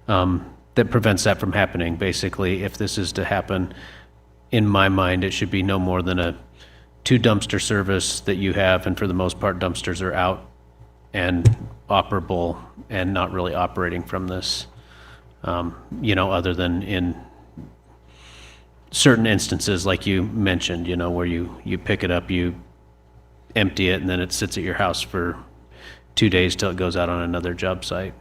that prevents that from happening. Basically, if this is to happen, in my mind, it should be no more than a 2 dumpster service that you have, and for the most part, dumpsters are out and operable and not really operating from this, other than in certain instances, like you mentioned, where you pick it up, you empty it, and then it sits at your house for 2 days till it goes out on another job site.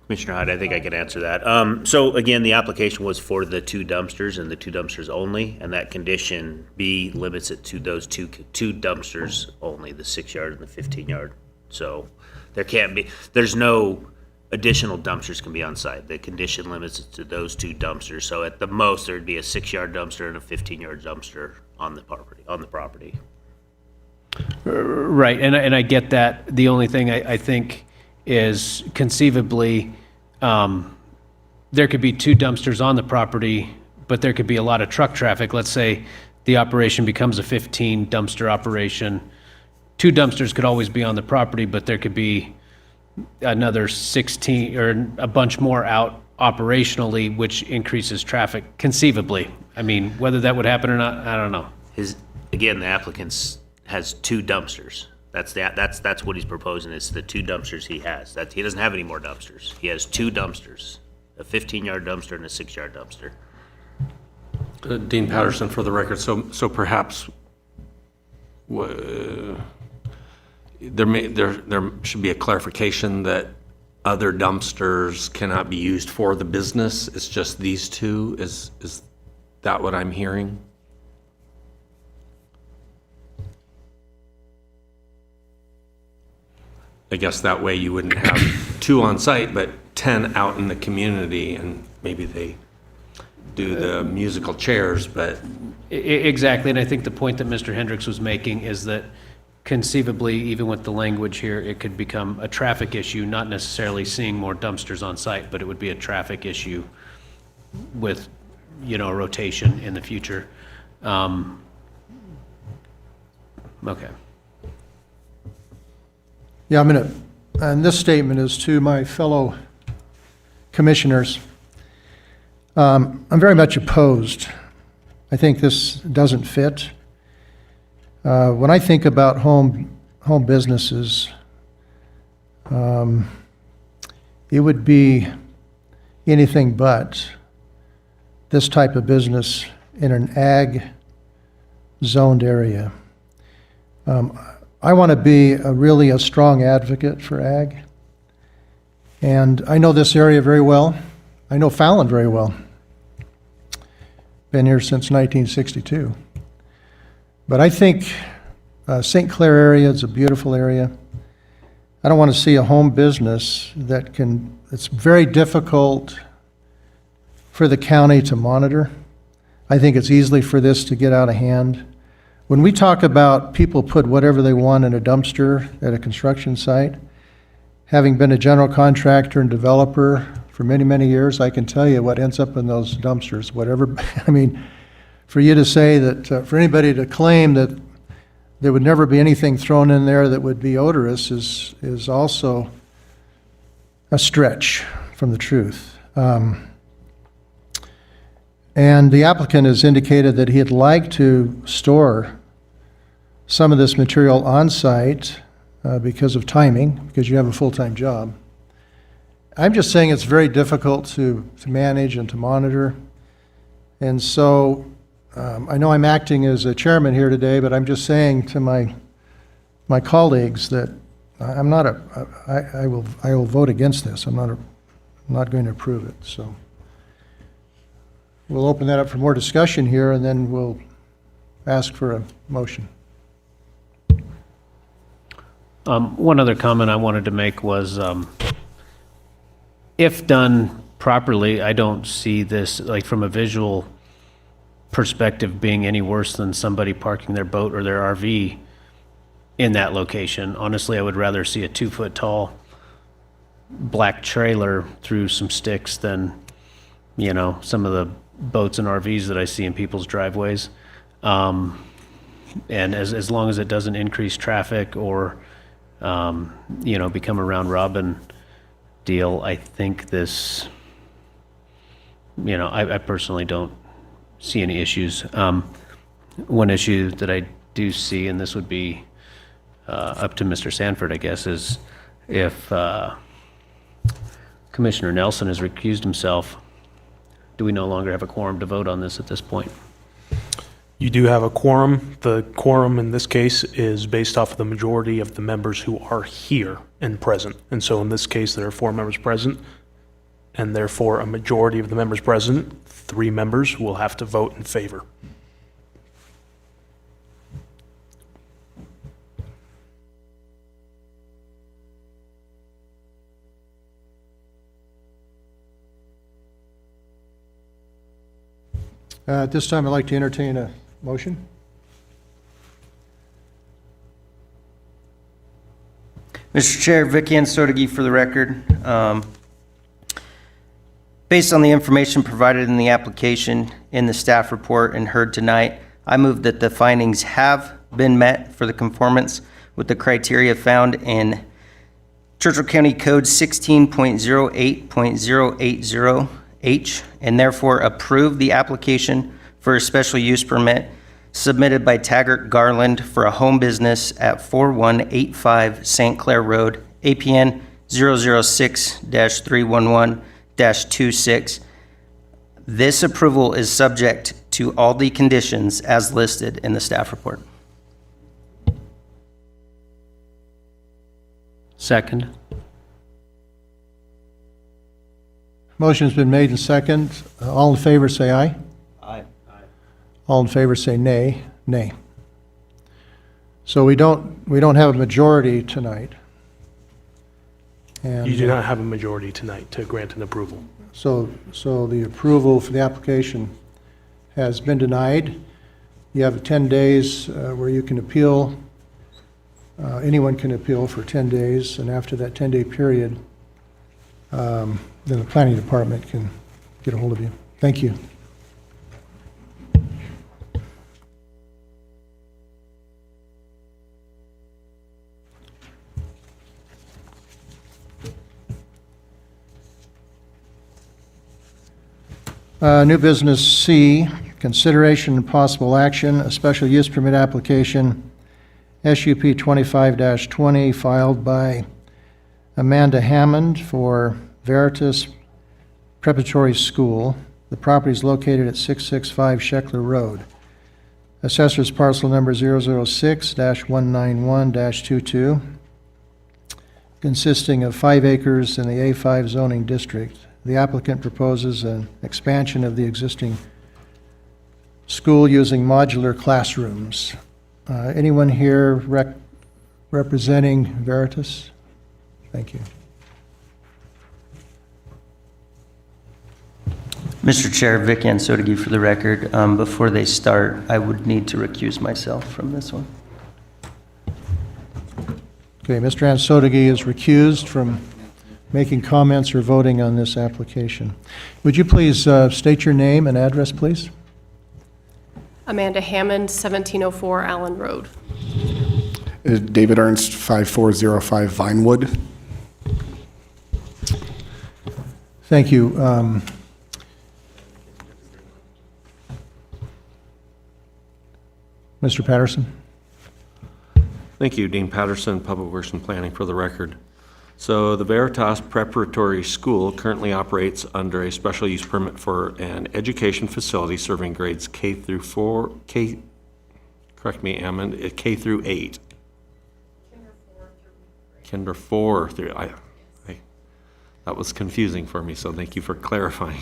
Commissioner Hyde, I think I can answer that. So again, the application was for the 2 dumpsters and the 2 dumpsters only, and that condition B limits it to those two dumpsters only, the 6-yard and the 15-yard. So there's no additional dumpsters can be on site. The condition limits it to those 2 dumpsters. So at the most, there'd be a 6-yard dumpster and a 15-yard dumpster on the property. Right, and I get that. The only thing I think is conceivably, there could be 2 dumpsters on the property, but there could be a lot of truck traffic. Let's say the operation becomes a 15 dumpster operation. 2 dumpsters could always be on the property, but there could be another 16 or a bunch more out operationally, which increases traffic conceivably. I mean, whether that would happen or not, I don't know. The applicant has 2 dumpsters. That's what he's proposing, is the 2 dumpsters he has. He doesn't have any more dumpsters. He has 2 dumpsters, a 15-yard dumpster and a 6-yard dumpster. Dean Patterson for the record. So perhaps there should be a clarification that other dumpsters cannot be used for the business. It's just these 2. Is that what I'm hearing? I guess that way you wouldn't have 2 on site, but 10 out in the community, and maybe they do the musical chairs, but... Exactly, and I think the point that Mr. Hendricks was making is that conceivably, even with the language here, it could become a traffic issue, not necessarily seeing more dumpsters on site, but it would be a traffic issue with, a rotation in the future. Okay. Yeah, and this statement is to my fellow Commissioners, I'm very much opposed. I think this doesn't fit. When I think about home businesses, it would be anything but this type of business in an ag zoned area. I want to be really a strong advocate for ag. And I know this area very well. I know Fallon very well. Been here since 1962. But I think St. Clair area is a beautiful area. I don't want to see a home business it's very difficult for the county to monitor. I think it's easily for this to get out of hand. When we talk about people put whatever they want in a dumpster at a construction site, having been a general contractor and developer for many, many years, I can tell you what ends up in those dumpsters, whatever. I mean, for you to say that, for anybody to claim that there would never be anything thrown in there that would be odorous is also a stretch from the truth. And the applicant has indicated that he'd like to store some of this material on site because of timing, because you have a full-time job. I'm just saying it's very difficult to manage and to monitor. And so I know I'm acting as a chairman here today, but I'm just saying to my colleagues that I'm not I will vote against this. I'm not going to approve it. So we'll open that up for more discussion here, and then we'll ask for a motion. One other comment I wanted to make was, if done properly, I don't see this, like from a visual perspective, being any worse than somebody parking their boat or their RV in that location. Honestly, I would rather see a 2-foot tall black trailer through some sticks than, some of the boats and RVs that I see in people's driveways. And as long as it doesn't increase traffic or, become a round robin deal, I think this, I personally don't see any issues. One issue that I do see, and this would be up to Mr. Sanford, I guess, is if Commissioner Nelson has recused himself, do we no longer have a quorum to vote on this at this point? You do have a quorum. The quorum in this case is based off of the majority of the members who are here and present. And so in this case, there are 4 members present, and therefore a majority of the members present, 3 members, will have to vote in favor. At this time, I'd like to entertain a motion. Mr. Chair, Vicky Ansotagi for the record. Based on the information provided in the application, in the staff report, and heard tonight, I move that the findings have been met for the conformance with the criteria found in Churchill County Code 16.08.080H, and therefore approve the application for a special use permit submitted by Taggart Garland for a home business at 4185 St. Clair Road, APN 006-311-26. This approval is subject to all the conditions as listed in the staff report. Second. Motion's been made and second. All in favor, say aye. Aye. All in favor, say nay. Nay. So we don't have a majority tonight. And You do not have a majority tonight to grant an approval. So the approval for the application has been denied. You have 10 days where you can appeal. Anyone can appeal for 10 days, and after that 10-day period, then the planning department can get a hold of you. Thank you. New business C, consideration and possible action, a special use permit application, SUP 25-20, filed by Amanda Hammond for Veritas Preparatory School. The property is located at 665 Sheckler Road. Assessor's parcel number 006-191-22, consisting of 5 acres in the A5 zoning district. The applicant proposes an expansion of the existing school using modular classrooms. Anyone here representing Veritas? Thank you. Mr. Chair, Vic Ansotigi for the record. Before they start, I would need to recuse myself from this one. Okay, Mr. Ansotigi is recused from making comments or voting on this application. Would you please state your name and address, please? Amanda Hammond, 1704 Allen Road. David Ernst, 5405 Vinewood. Thank you. Mr. Patterson? Thank you, Dean Patterson, Public Works and Planning, for the record. So the Veritas Preparatory School currently operates under a special use permit for an education facility serving grades K through 4, correct me, Ammon, K through 8. Kinder 4 through, that was confusing for me, so thank you for clarifying.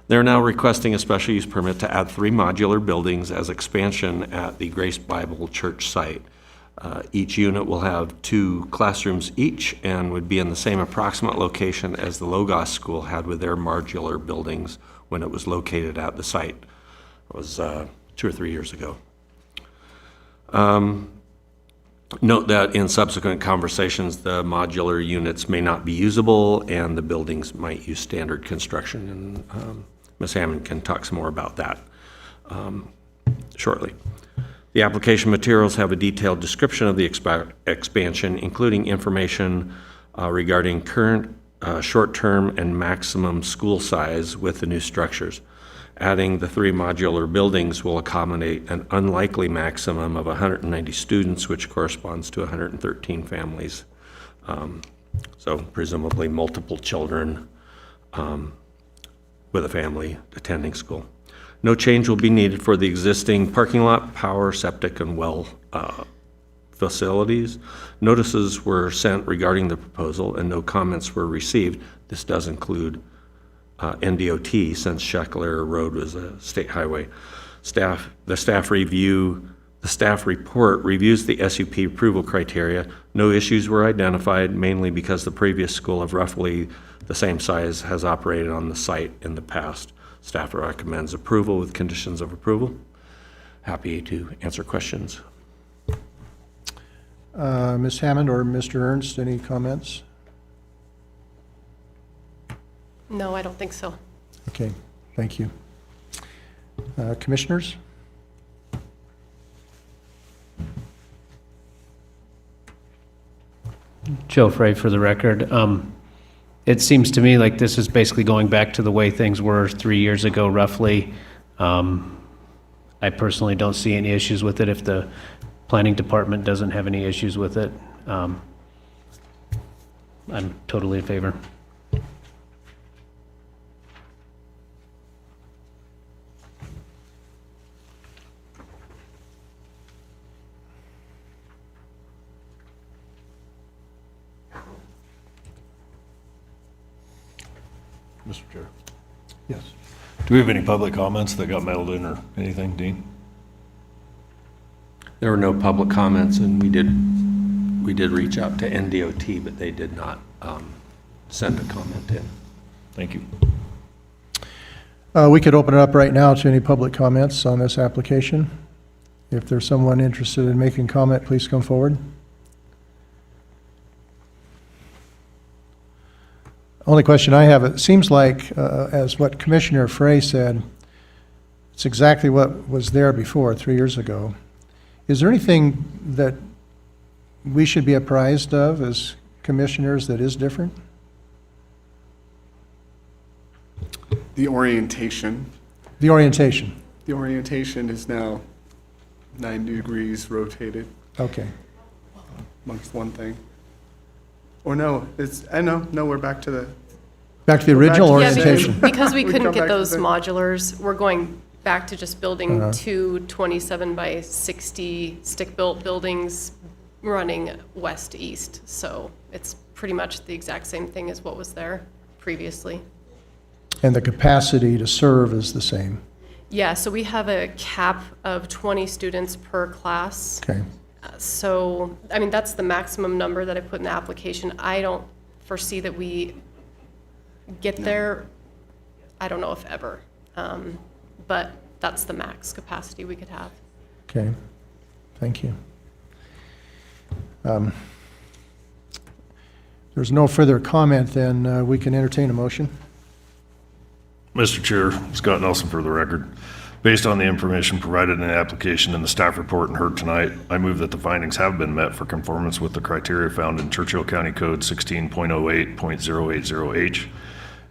They're now requesting a special use permit to add 3 modular buildings as expansion at the Grace Bible Church site. Each unit will have 2 classrooms each and would be in the same approximate location as the Logos School had with their modular buildings when it was located at the site. It was 2 or 3 years ago. Note that in subsequent conversations, the modular units may not be usable and the buildings might use standard construction. And Ms. Hammond can talk some more about that shortly. The application materials have a detailed description of the expansion, including information regarding current short-term and maximum school size with the new structures. Adding the 3 modular buildings will accommodate an unlikely maximum of 190 students, which corresponds to 113 families. So presumably multiple children with a family attending school. No change will be needed for the existing parking lot, power, septic, and well facilities. Notices were sent regarding the proposal and no comments were received. This does include NDOT, since Sheckler Road was a state highway. The staff report reviews the SUP approval criteria. No issues were identified, mainly because the previous school of roughly the same size has operated on the site in the past. Staff recommends approval with conditions of approval. Happy to answer questions. Ms. Hammond or Mr. Ernst, any comments? No, I don't think so. Okay, thank you. Commissioners? Joe Frey for the record. It seems to me like this is basically going back to the way things were 3 years ago, roughly. I personally don't see any issues with it if the planning department doesn't have any issues with it. I'm totally in favor. Mr. Chair. Yes. Do we have any public comments that got mailed in or anything, Dean? There were no public comments, and we did reach out to NDOT, but they did not send a comment in. Thank you. We could open it up right now to any public comments on this application. If there's someone interested in making comment, please come forward. Only question I have, it seems like, as what Commissioner Frey said, it's exactly what was there before, 3 years ago. Is there anything that we should be apprised of as commissioners that is different? The orientation. The orientation. The orientation is now 90 degrees rotated Okay. amongst one thing. Or no, no, we're back to the, Back to the We're back original to the Yeah, orientation. because we We couldn't come get back to those the- modulars, we're going back to just building Uh-huh. two 27 by 60 stick-built buildings running west-east. So it's pretty much the exact same thing as what was there previously. And the capacity to serve is the same. Yeah, so we have a cap of 20 students per class. Okay. So, I mean, that's the maximum number that I put in the application. I don't foresee that we get there, I don't know if ever. But that's the max capacity we could have. Okay. Thank you. There's no further comment, then we can entertain a motion. Mr. Chair, Scott Nelson for the record. Based on the information provided in the application and the staff report and heard tonight, I move that the findings have been met for conformance with the criteria found in Churchill County Code 16.08.080H,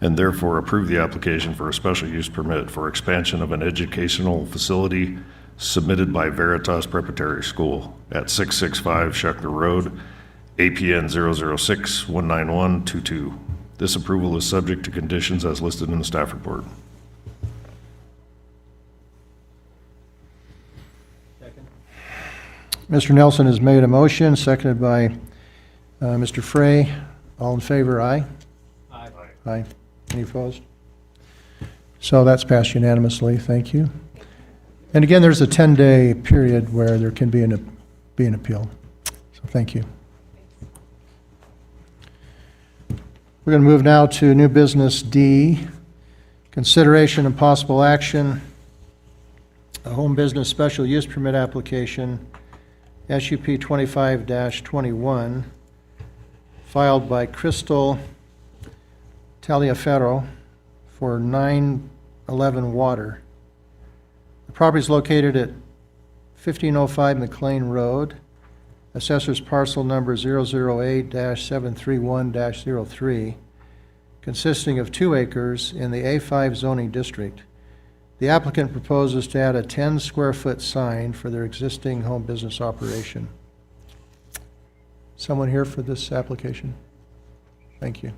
and therefore approve the application for a special use permit for expansion of an educational facility submitted by Veritas Preparatory School at 665 Scheckler Road, APN 006-19122. This approval is subject to conditions as listed in the staff report. Mr. Nelson has made a motion, seconded by Mr. Frey. All in favor, aye? Aye. Aye. Any opposed? So that's passed unanimously, thank you. And again, there's a 10-day period where there can be an appeal. So thank you. We're going to move now to new business D, consideration and possible action, a home business special use permit application, SUP 25-21, filed by Crystal Taliaferro for 911 Water. The property is located at 1505 McLean Road, assessor's parcel number 008-731-03, consisting of 2 acres in the A5 zoning district. The applicant proposes to add a 10-square-foot sign for their existing home business operation. Someone here for this application? Thank you.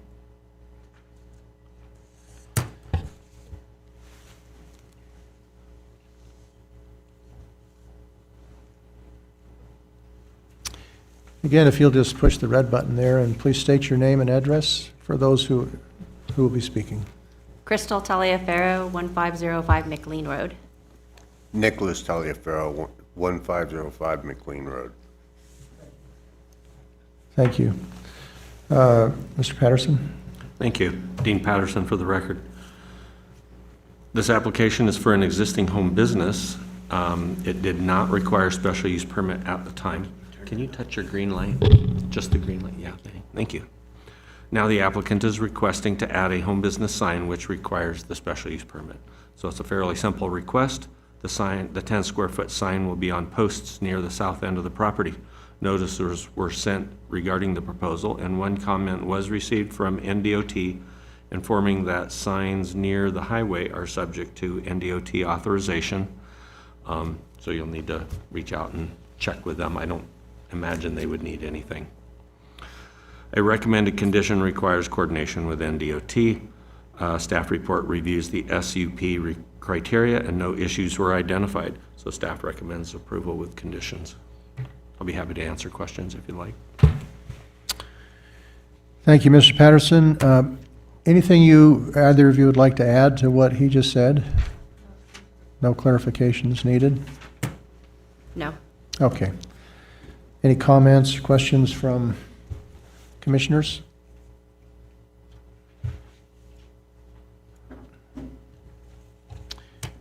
Again, if you'll just push the red button there, and please state your name and address for those who will be speaking. Crystal Taliaferro, 1505 McLean Road. Nicholas Taliaferro, 1505 McLean Road. Thank you. Mr. Patterson? Thank you. Dean Patterson for the record. This application is for an existing home business. It did not require special use permit at the time. Can you touch your green light? Just the green light, yeah, thank you. Now the applicant is requesting to add a home business sign which requires the special use permit. So it's a fairly simple request. The sign, the 10-square-foot sign will be on posts near the south end of the property. Notices were sent regarding the proposal, and one comment was received from NDOT informing that signs near the highway are subject to NDOT authorization. So you'll need to reach out and check with them. I don't imagine they would need anything. A recommended condition requires coordination with NDOT. Staff report reviews the SUP criteria and no issues were identified. So staff recommends approval with conditions. I'll be happy to answer questions if you'd like. Thank you, Mr. Patterson. Anything either of you would like to add to what he just said? No clarifications needed? No. Okay. Any comments, questions from commissioners?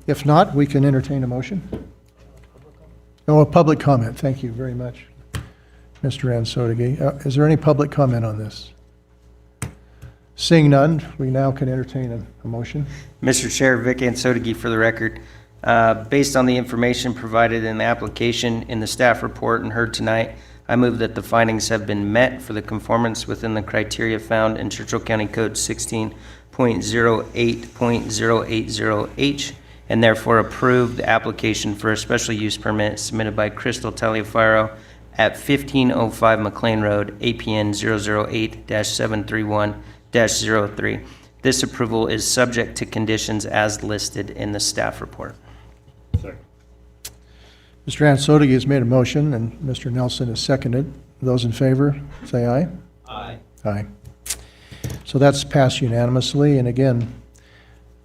If not, we can entertain a motion. Oh, a public comment. Thank you very much, Mr. Ansotigi. Is there any public comment on this? Seeing none, we now can entertain a motion. Mr. Chair, Vic Ansotigi for the record. Based on the information provided in the application, in the staff report and heard tonight, I move that the findings have been met for the conformance within the criteria found in Churchill County Code 16.08 2.08.080H, and therefore approve the application for a special use permit submitted by Crystal Taliaferro at 1505 McLean Road, APN 008-731-03. This approval is subject to conditions as listed in the staff report. Second. Mr. Ansotigi has made a motion, and Mr. Nelson has seconded. Those in favor, say aye. Aye. Aye. So that's passed unanimously, and again,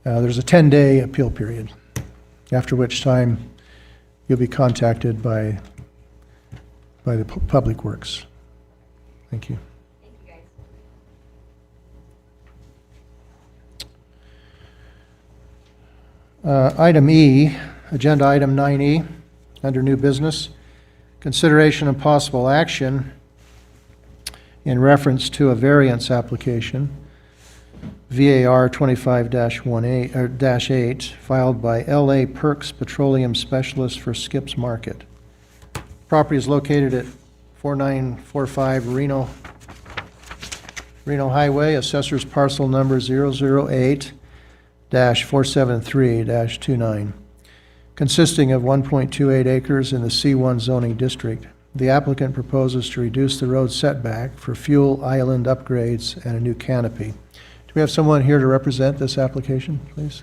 there's a 10-day appeal period, after which time you'll be contacted by the Public Works. Thank you. Item E, agenda item 9E, under new business, consideration and possible action in reference to a variance application, VAR 25-8, filed by L.A. Perks Petroleum Specialist for Skips Market. Property is located at 4945 Reno Highway, assessor's parcel number 008-473-29, consisting of 1.28 acres in the C1 zoning district. The applicant proposes to reduce the road setback for fuel island upgrades and a new canopy. Do we have someone here to represent this application, please?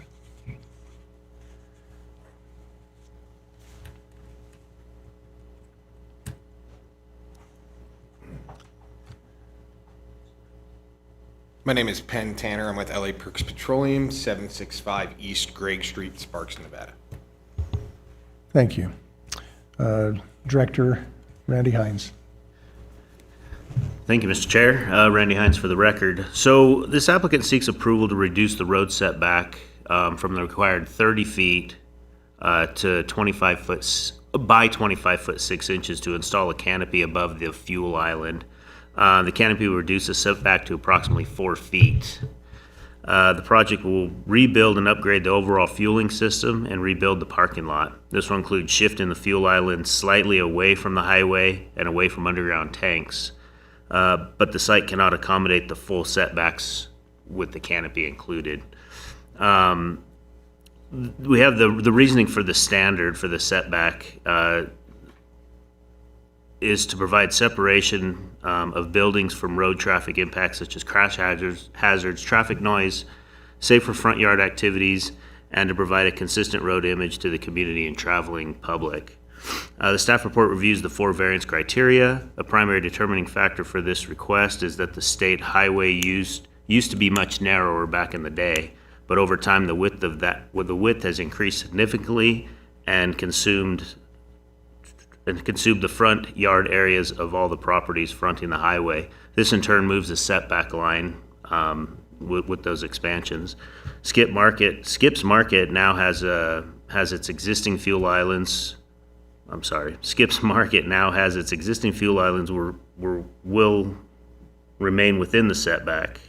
My name is Penn Tanner. I'm with LA Perks Petroleum, 765 East Gregg Street, Sparks, Nevada. Thank you. Director Randy Hines. Thank you, Mr. Chair. Randy Hines for the record. So this applicant seeks approval to reduce the road setback from the required 30 feet to 25 foot by 25 foot 6 inches to install a canopy above the fuel island. The canopy will reduce the setback to approximately 4 feet. The project will rebuild and upgrade the overall fueling system and rebuild the parking lot. This will include shifting the fuel island slightly away from the highway and away from underground tanks. But the site cannot accommodate the full setbacks with the canopy included. We have the reasoning for the standard for the setback is to provide separation of buildings from road traffic impacts such as crash hazards, traffic noise, safer front yard activities, and to provide a consistent road image to the community and traveling public. The staff report reviews the 4 variance criteria. A primary determining factor for this request is that the state highway used to be much narrower back in the day, but over time the width has increased significantly and consumed the front yard areas of all the properties fronting the highway. This in turn moves the setback line with those expansions. Skips Market now has its existing fuel islands. Skips Market now has its existing fuel islands will remain within the setback.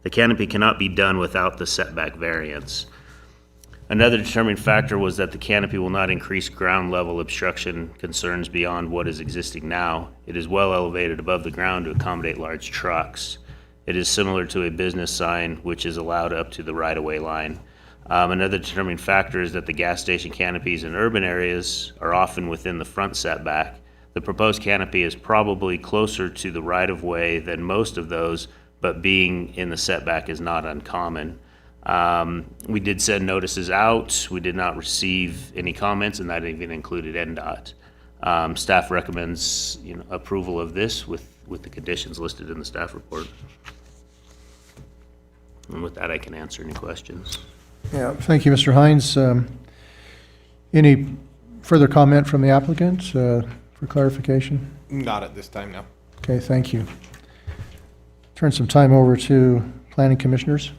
The canopy cannot be done without the setback variance. Another determining factor was that the canopy will not increase ground level obstruction concerns beyond what is existing now. It is well elevated above the ground to accommodate large trucks. It is similar to a business sign, which is allowed up to the right-of-way line. Another determining factor is that the gas station canopies in urban areas are often within the front setback. The proposed canopy is probably closer to the right-of-way than most of those, but being in the setback is not uncommon. We did send notices out. We did not receive any comments, and that even included NDOT. Staff recommends approval of this with the conditions listed in the staff report. And with that, I can answer any questions. Yeah, thank you, Mr. Hines. Any further comment from the applicant for clarification? Not at this time, no. Okay, thank you. Turn some time over to planning commissioners.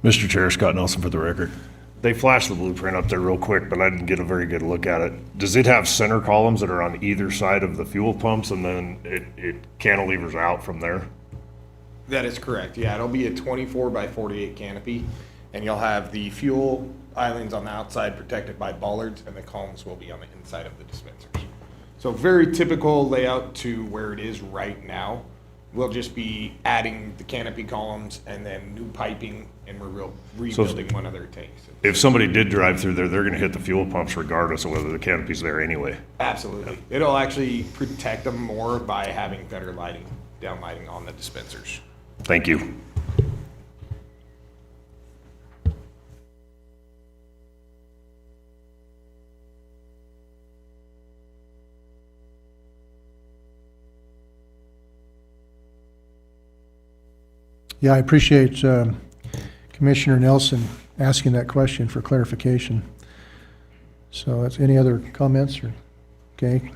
Mr. Chair, Scott Nelson for the record. They flashed the blueprint up there real quick, but I didn't get a very good look at it. Does it have center columns that are on either side of the fuel pumps, and then it cantilevers out from there? That is correct. Yeah, it'll be a 24 by 48 canopy, and you'll have the fuel islands on the outside protected by bollards, and the columns will be on the inside of the dispensers. So very typical layout to where it is right now. We'll just be adding the canopy columns and then new piping, and we're rebuilding one other tank. If somebody did drive through there, they're gonna hit the fuel pumps regardless of whether the canopy's there anyway. Absolutely. It'll actually protect them more by having better lighting, down lighting on the dispensers. Thank you. Yeah, I appreciate Commissioner Nelson asking that question for clarification. So that's, any other comments or, okay.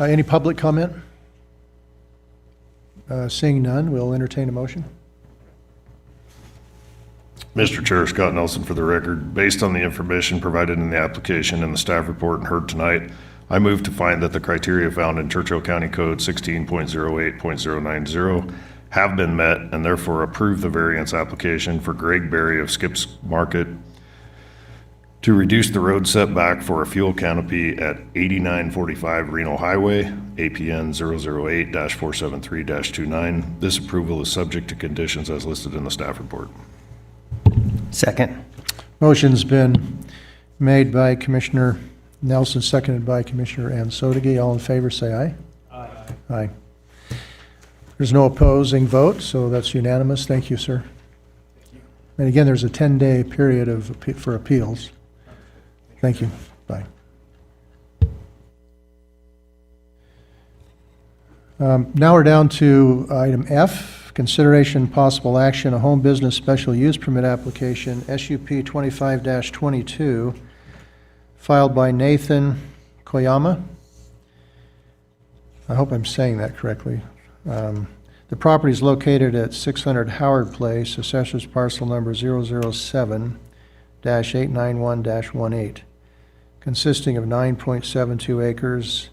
Any public comment? Seeing none, we'll entertain a motion. Mr. Chair, Scott Nelson for the record. Based on the information provided in the application and the staff report and heard tonight, I move to find that the criteria found in Churchill County Code 16.08.090 have been met and therefore approve the variance application for Greg Berry of Skips Market to reduce the road setback for a fuel canopy at 8945 Reno Highway, APN 008-473-29. This approval is subject to conditions as listed in the staff report. Second. Motion's been made by Commissioner Nelson, seconded by Commissioner Ansotegi. All in favor, say aye. Aye. Aye. There's no opposing vote, so that's unanimous. Thank you, sir. And again, there's a 10-day period for appeals. Thank you. Bye. Now we're down to item F, consideration possible action, a home business special use permit application, SUP 25-22, filed by Nathan Koyama. I hope I'm saying that correctly. The property is located at 600 Howard Place, assessor's parcel number 007-891-18, consisting of 9.72 acres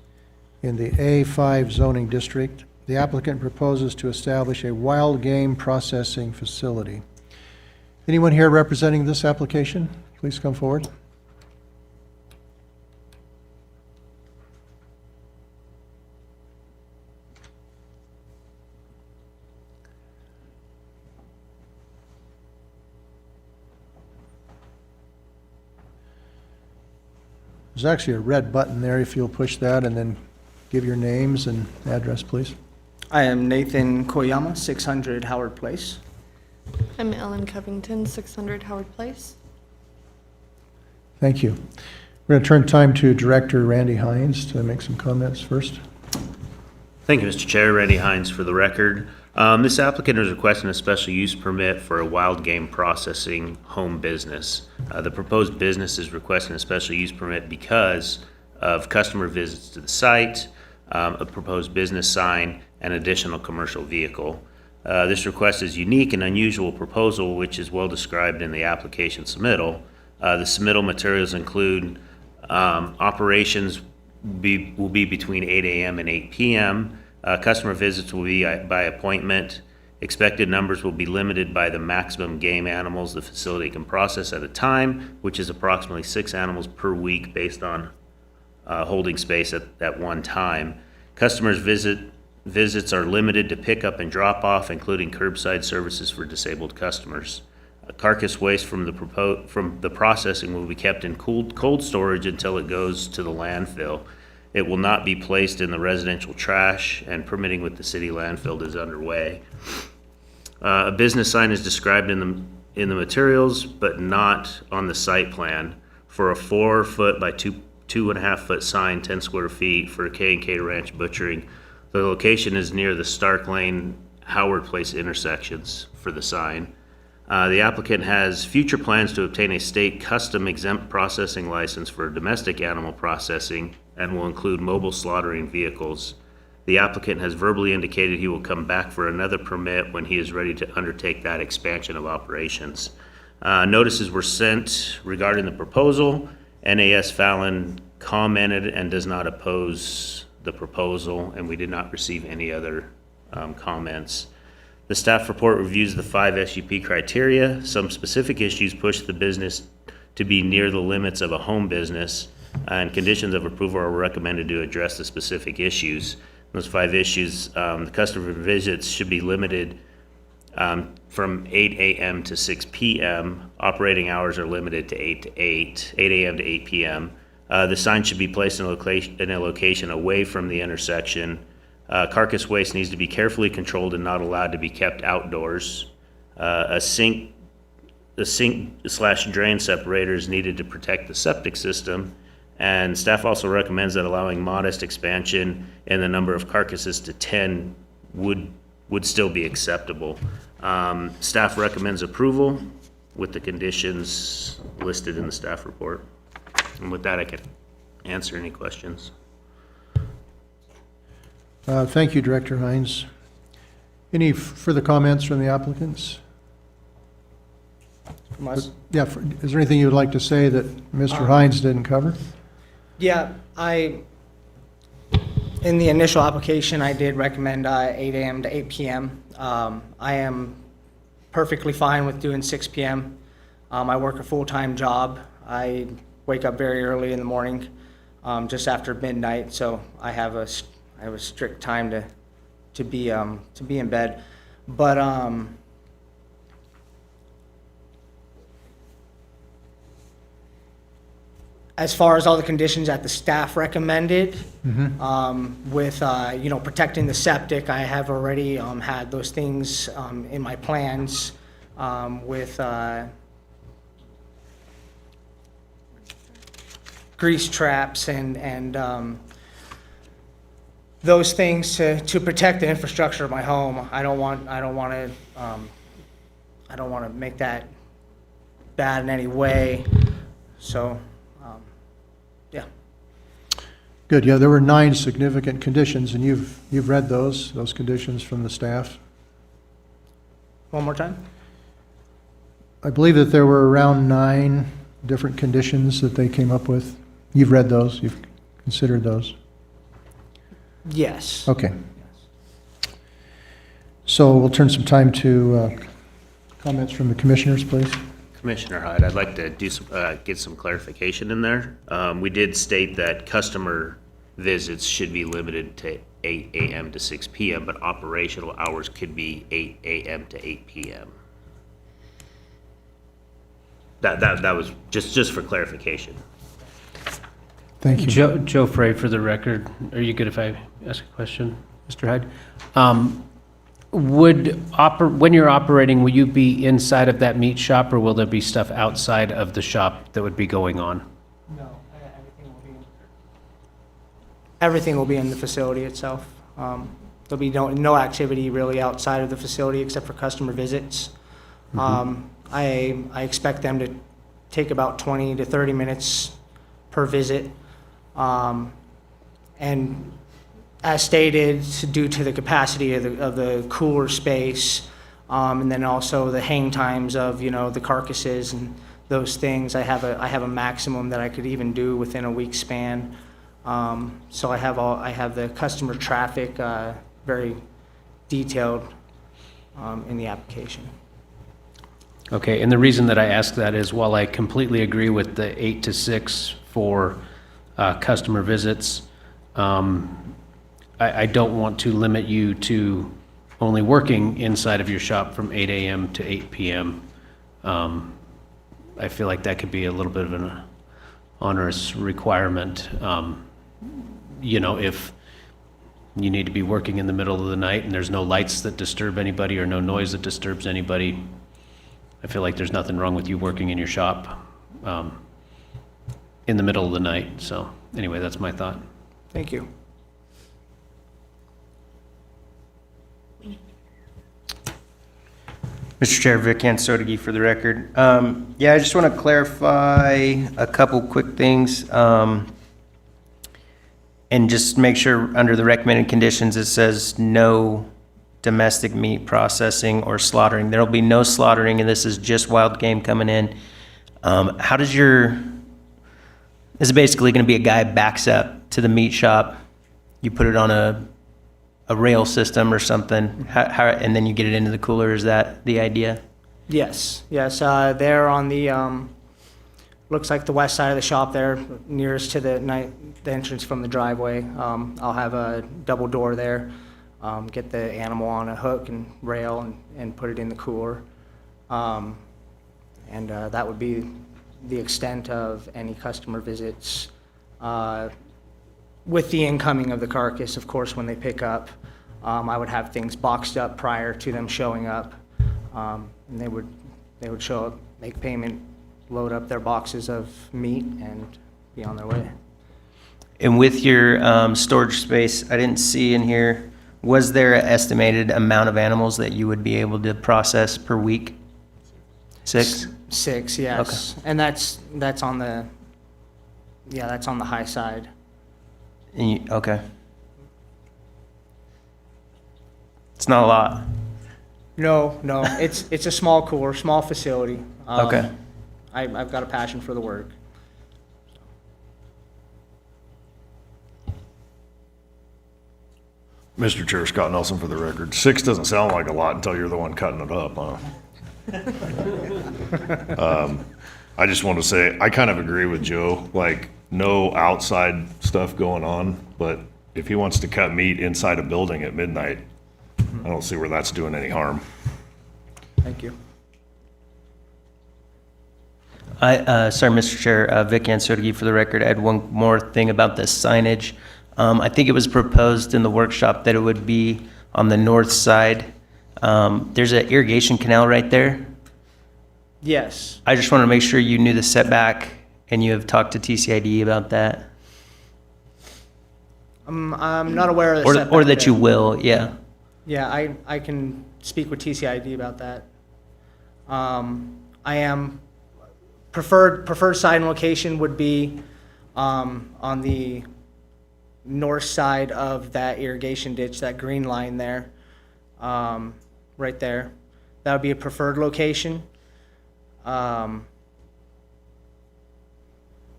in the A5 zoning district. The applicant proposes to establish a wild game processing facility. Anyone here representing this application? Please come forward. There's actually a red button there if you'll push that and then give your names and address, please. I am Nathan Koyama, 600 Howard Place. I'm Ellen Covington, 600 Howard Place. Thank you. We're going to turn time to Director Randy Hines to make some comments first. Thank you, Mr. Chair. Randy Hines for the record. This applicant is requesting a special use permit for a wild game processing home business. The proposed business is requesting a special use permit because of customer visits to the site, a proposed business sign, and additional commercial vehicle. This request is unique and unusual proposal, which is well described in the application submittal. The submittal materials include operations will be between 8 a.m. and 8 p.m. Customer visits will be by appointment. Expected numbers will be limited by the maximum game animals the facility can process at a time, which is approximately 6 animals per week based on holding space at one time. Customers' visits are limited to pickup and drop off, including curbside services for disabled customers. Carcass waste from the processing will be kept in cold storage until it goes to the landfill. It will not be placed in the residential trash, and permitting with the city landfill is underway. A business sign is described in the materials, but not on the site plan. For a 4-foot by 2.5-foot sign, 10 square feet for K&K Ranch Butchering. The location is near the Stark Lane Howard Place intersections for the sign. The applicant has future plans to obtain a state custom exempt processing license for domestic animal processing and will include mobile slaughtering vehicles. The applicant has verbally indicated he will come back for another permit when he is ready to undertake that expansion of operations. Notices were sent regarding the proposal. NAS Fallon commented and does not oppose the proposal, and we did not receive any other comments. The staff report reviews the 5 SUP criteria. Some specific issues push the business to be near the limits of a home business, and conditions of approval are recommended to address the specific issues. Those 5 issues, the customer visits should be limited from 8 a.m. to 6 p.m. Operating hours are limited to 8 a.m. to 8 p.m. The sign should be placed in a location away from the intersection. Carcass waste needs to be carefully controlled and not allowed to be kept outdoors. A sink/drain separator is needed to protect the septic system. And staff also recommends that allowing modest expansion in the number of carcasses to 10 would still be acceptable. Staff recommends approval with the conditions listed in the staff report. And with that, I can answer any questions. Thank you, Director Hines. Any further comments from the applicants? From us? Yeah, is there anything you would like to say that Mr. Hines didn't cover? Yeah, in the initial application, I did recommend 8 a.m. to 8 p.m. I am perfectly fine with doing 6 p.m. I work a full-time job. I wake up very early in the morning, just after midnight, so I have a strict time to be in bed. But as far as all the conditions that the staff recommended, with protecting the septic, I have already had those things in my plans with grease traps and those things to protect the infrastructure of my home. I don't want to make that bad in any way. So. Yeah. Good, yeah, there were 9 significant conditions, and you've read those conditions from the staff. One more time? I believe that there were around 9 different conditions that they came up with. You've read those, you've considered those? Yes. Okay. So we'll turn some time to comments from the commissioners, please. Commissioner Hyde, I'd like to do get some clarification in there. We did state that customer visits should be limited to 8 a.m. to 6 p.m., but operational hours could be 8 a.m. to 8 p.m. That was just for clarification. Thank you. Joe Frey, for the record, are you good if I ask a question, Mr. Hyde? When you're operating, will you be inside of that meat shop, or will there be stuff outside of the shop that would be going on? No, everything will be in the facility itself. There'll be no activity really outside of the facility except for customer visits. I expect them to take about 20 to 30 minutes per visit. And as stated, due to the capacity of the cooler space, and then also the hang times of the carcasses and those things, I have a maximum that I could even do within a week span. So I have the customer traffic very detailed in the application. Okay, and the reason that I ask that is while I completely agree with the 8 to 6 for customer visits, I don't want to limit you to only working inside of your shop from 8 a.m. to 8 p.m. I feel like that could be a little bit of an onerous requirement. If you need to be working in the middle of the night and there's no lights that disturb anybody or no noise that disturbs anybody, I feel like there's nothing wrong with you working in your shop in the middle of the night. So anyway, that's my thought. Thank you. Mr. Chair, Vic Ansotigi for the record. I just want to clarify a couple quick things. And just make sure under the recommended conditions, it says no domestic meat processing or slaughtering. There'll be no slaughtering, and this is just wild game coming in. This is basically going to be a guy backs up to the meat shop. You put it on a rail system or something, and then you get it into the cooler. Is that the idea? Yes. There on the looks like the west side of the shop there, nearest to the entrance from the driveway. I'll have a double door there, get the animal on a hook and rail and put it in the cooler. And that would be the extent of any customer visits. With the incoming of the carcass, of course, when they pick up, I would have things boxed up prior to them showing up. And they would show up, make payment, load up their boxes of meat, and be on their way. And with your storage space, I didn't see in here, was there an estimated amount of animals that you would be able to process per week? 6? 6, yes. And that's on the, that's on the high side. Okay. It's not a lot. No, it's a small cooler, small facility. Okay. I've got a passion for the work. Mr. Chair, Scott Nelson for the record. 6 doesn't sound like a lot until you're the one cutting it up, huh? I just want to say, I kind of agree with Joe, like, no outside stuff going on, but if he wants to cut meat inside a building at midnight, I don't see where that's doing any harm. Thank you. Sorry, Mr. Chair, Vic Ansotigi for the record. I had one more thing about the signage. I think it was proposed in the workshop that it would be on the north side. There's an irrigation canal right there. Yes. I just want to make sure you knew the setback and you have talked to TCID about that. I'm not aware of the Or setback that you there. will, yeah. Yeah, I can speak with TCID about that. I am, preferred site and location would be on the north side of that irrigation ditch, that green line there, right there. That would be a preferred location.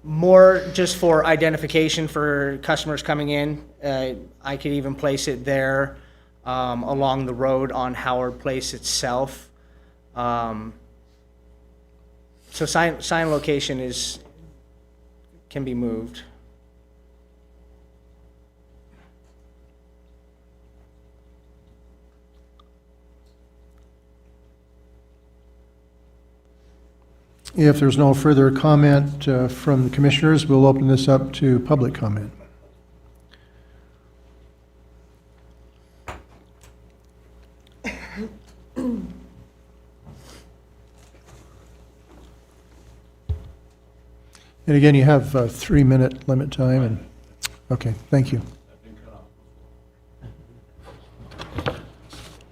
More just for identification for customers coming in. I could even place it there along the road on Howard Place itself. So sign location can be moved. If there's no further comment from the commissioners, we'll open this up to public comment. And again, you have a 3-minute limit time, and, okay, thank you.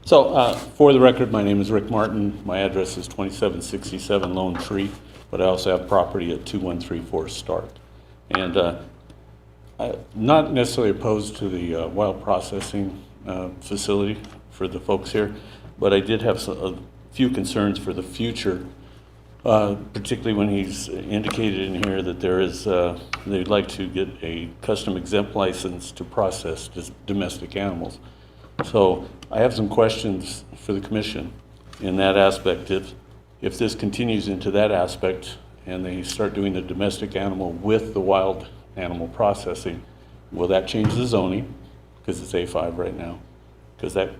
So, for the record, my name is Rick Martin. My address is 2767 Lone Tree, but I also have property at 2134 Start. And I'm not necessarily opposed to the wild processing facility for the folks here, but I did have a few concerns for the future, particularly when he's indicated in here that they'd like to get a custom exempt license to process domestic animals. So I have some questions for the commission in that aspect. If this continues into that aspect and they start doing the domestic animal with the wild animal processing, will that change the zoning? Because it's A5 right now. Because that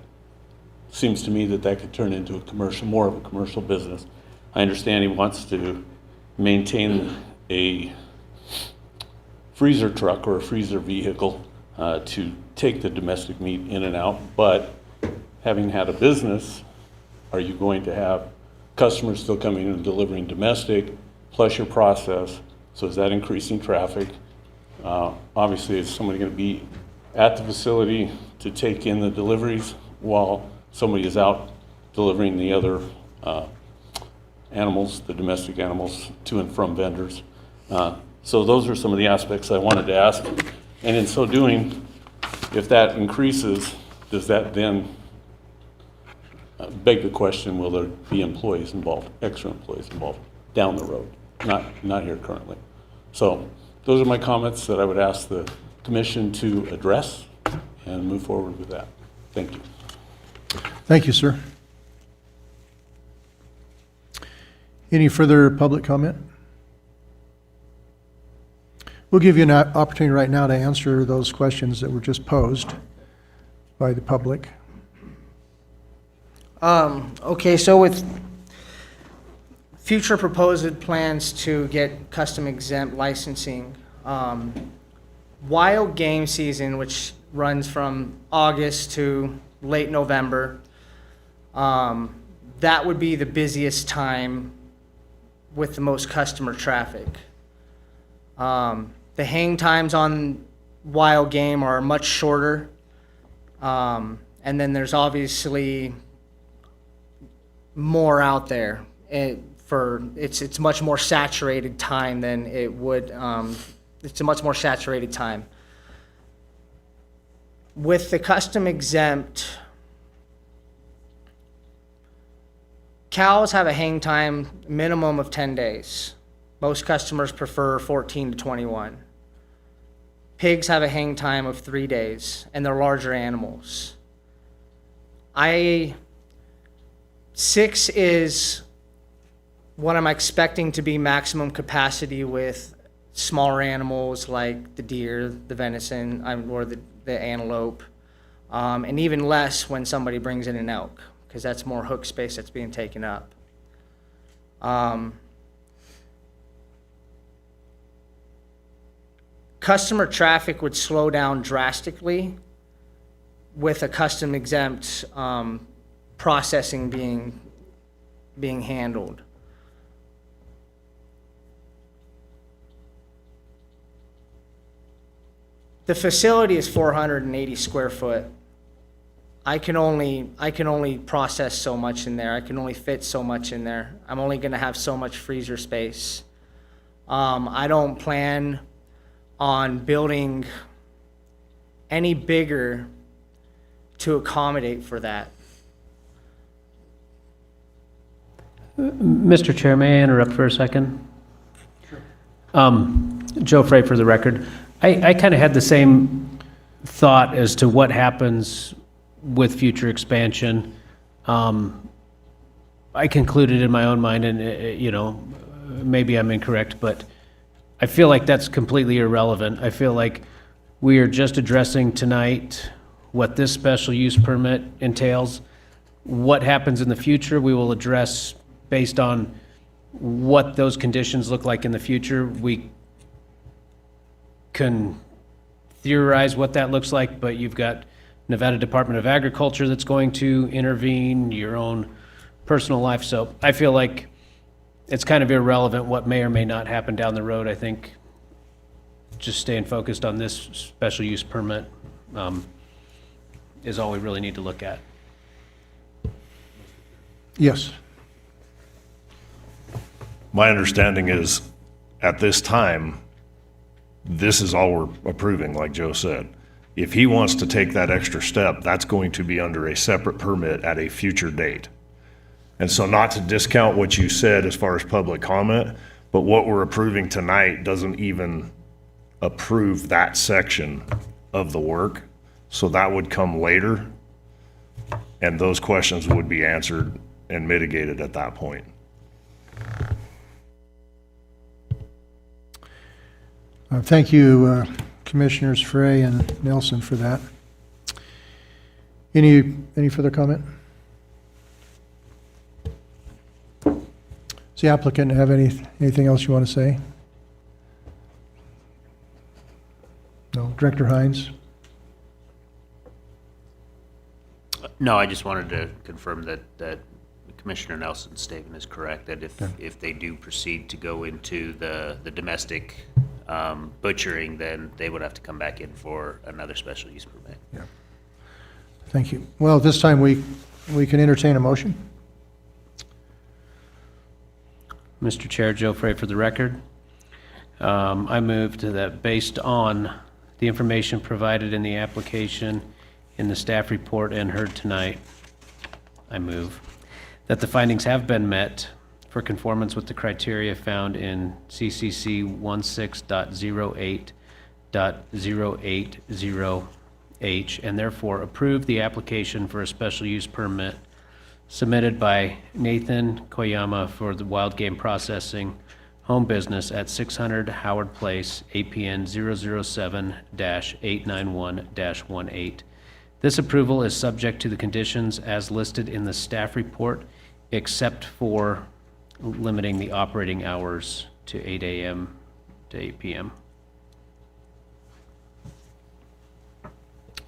seems to me that could turn into a commercial, more of a commercial business. I understand he wants to maintain a freezer truck or a freezer vehicle to take the domestic meat in and out, but having had a business, are you going to have customers still coming in and delivering domestic plus your process? So is that increasing traffic? Obviously, is somebody going to be at the facility to take in the deliveries while somebody is out delivering the other animals, the domestic animals, to and from vendors? So those are some of the aspects I wanted to ask. And in so doing, if that increases, does that then beg the question, will there be employees involved, extra employees involved down the road? Not here currently. So those are my comments that I would ask the commission to address and move forward with that. Thank you. Thank you, sir. Any further public comment? We'll give you an opportunity right now to answer those questions that were just posed by the public. Okay, so with future proposed plans to get custom exempt licensing, wild game season, which runs from August to late November, that would be the busiest time with the most customer traffic. The hang times on wild game are much shorter. And then there's obviously more out there. It's much more saturated time than it would, it's a much more saturated time. With the custom exempt, cows have a hang time minimum of 10 days. Most customers prefer 14 to 21. Pigs have a hang time of 3 days, and they're larger animals. 6 is what I'm expecting to be maximum capacity with smaller animals like the deer, the venison, or the antelope, and even less when somebody brings in an elk, because that's more hook space that's being taken up. Customer traffic would slow down drastically with a custom exempt processing being handled. The facility is 480 square foot. I can only process so much in there. I can only fit so much in there. I'm only going to have so much freezer space. I don't plan on building any bigger to accommodate for that. Mr. Chair, may I interrupt for a second? Joe Frey for the record. I kind of had the same thought as to what happens with future expansion. I concluded in my own mind, and maybe I'm incorrect, but I feel like that's completely irrelevant. I feel like we are just addressing tonight what this special use permit entails. What happens in the future, we will address based on what those conditions look like in the future. We can theorize what that looks like, but you've got Nevada Department of Agriculture that's going to intervene, your own personal life. So I feel like it's kind of irrelevant what may or may not happen down the road. I think just staying focused on this special use permit is all we really need to look at. Yes. My understanding is, at this time, this is all we're approving, like Joe said. If he wants to take that extra step, that's going to be under a separate permit at a future date. And so, not to discount what you said as far as public comment, but what we're approving tonight doesn't even approve that section of the work. So that would come later, and those questions would be answered and mitigated at that point. Thank you, Commissioners Frey and Nelson, for that. Any further comment? Does the applicant have anything else you want to say? No. Director Hines? No, I just wanted to confirm that Commissioner Nelson's statement is correct, that if they do proceed to go into the domestic butchering, then they would have to come back in for another special use permit. Yeah. Thank you. Well, at this time, we can entertain a motion. Mr. Chair, Joe Frey for the record. I move to that based on the information provided in the application, in the staff report, and heard tonight, I move that the findings have been met for conformance with the criteria found in CCC 16.08.080H, and therefore approve the application for a special use permit submitted by Nathan Koyama for the wild game processing, home business at 600 Howard Place, APN 007-891-18. This approval is subject to the conditions as listed in the staff report, except for limiting the operating hours to 8 a.m. to 8 p.m. Do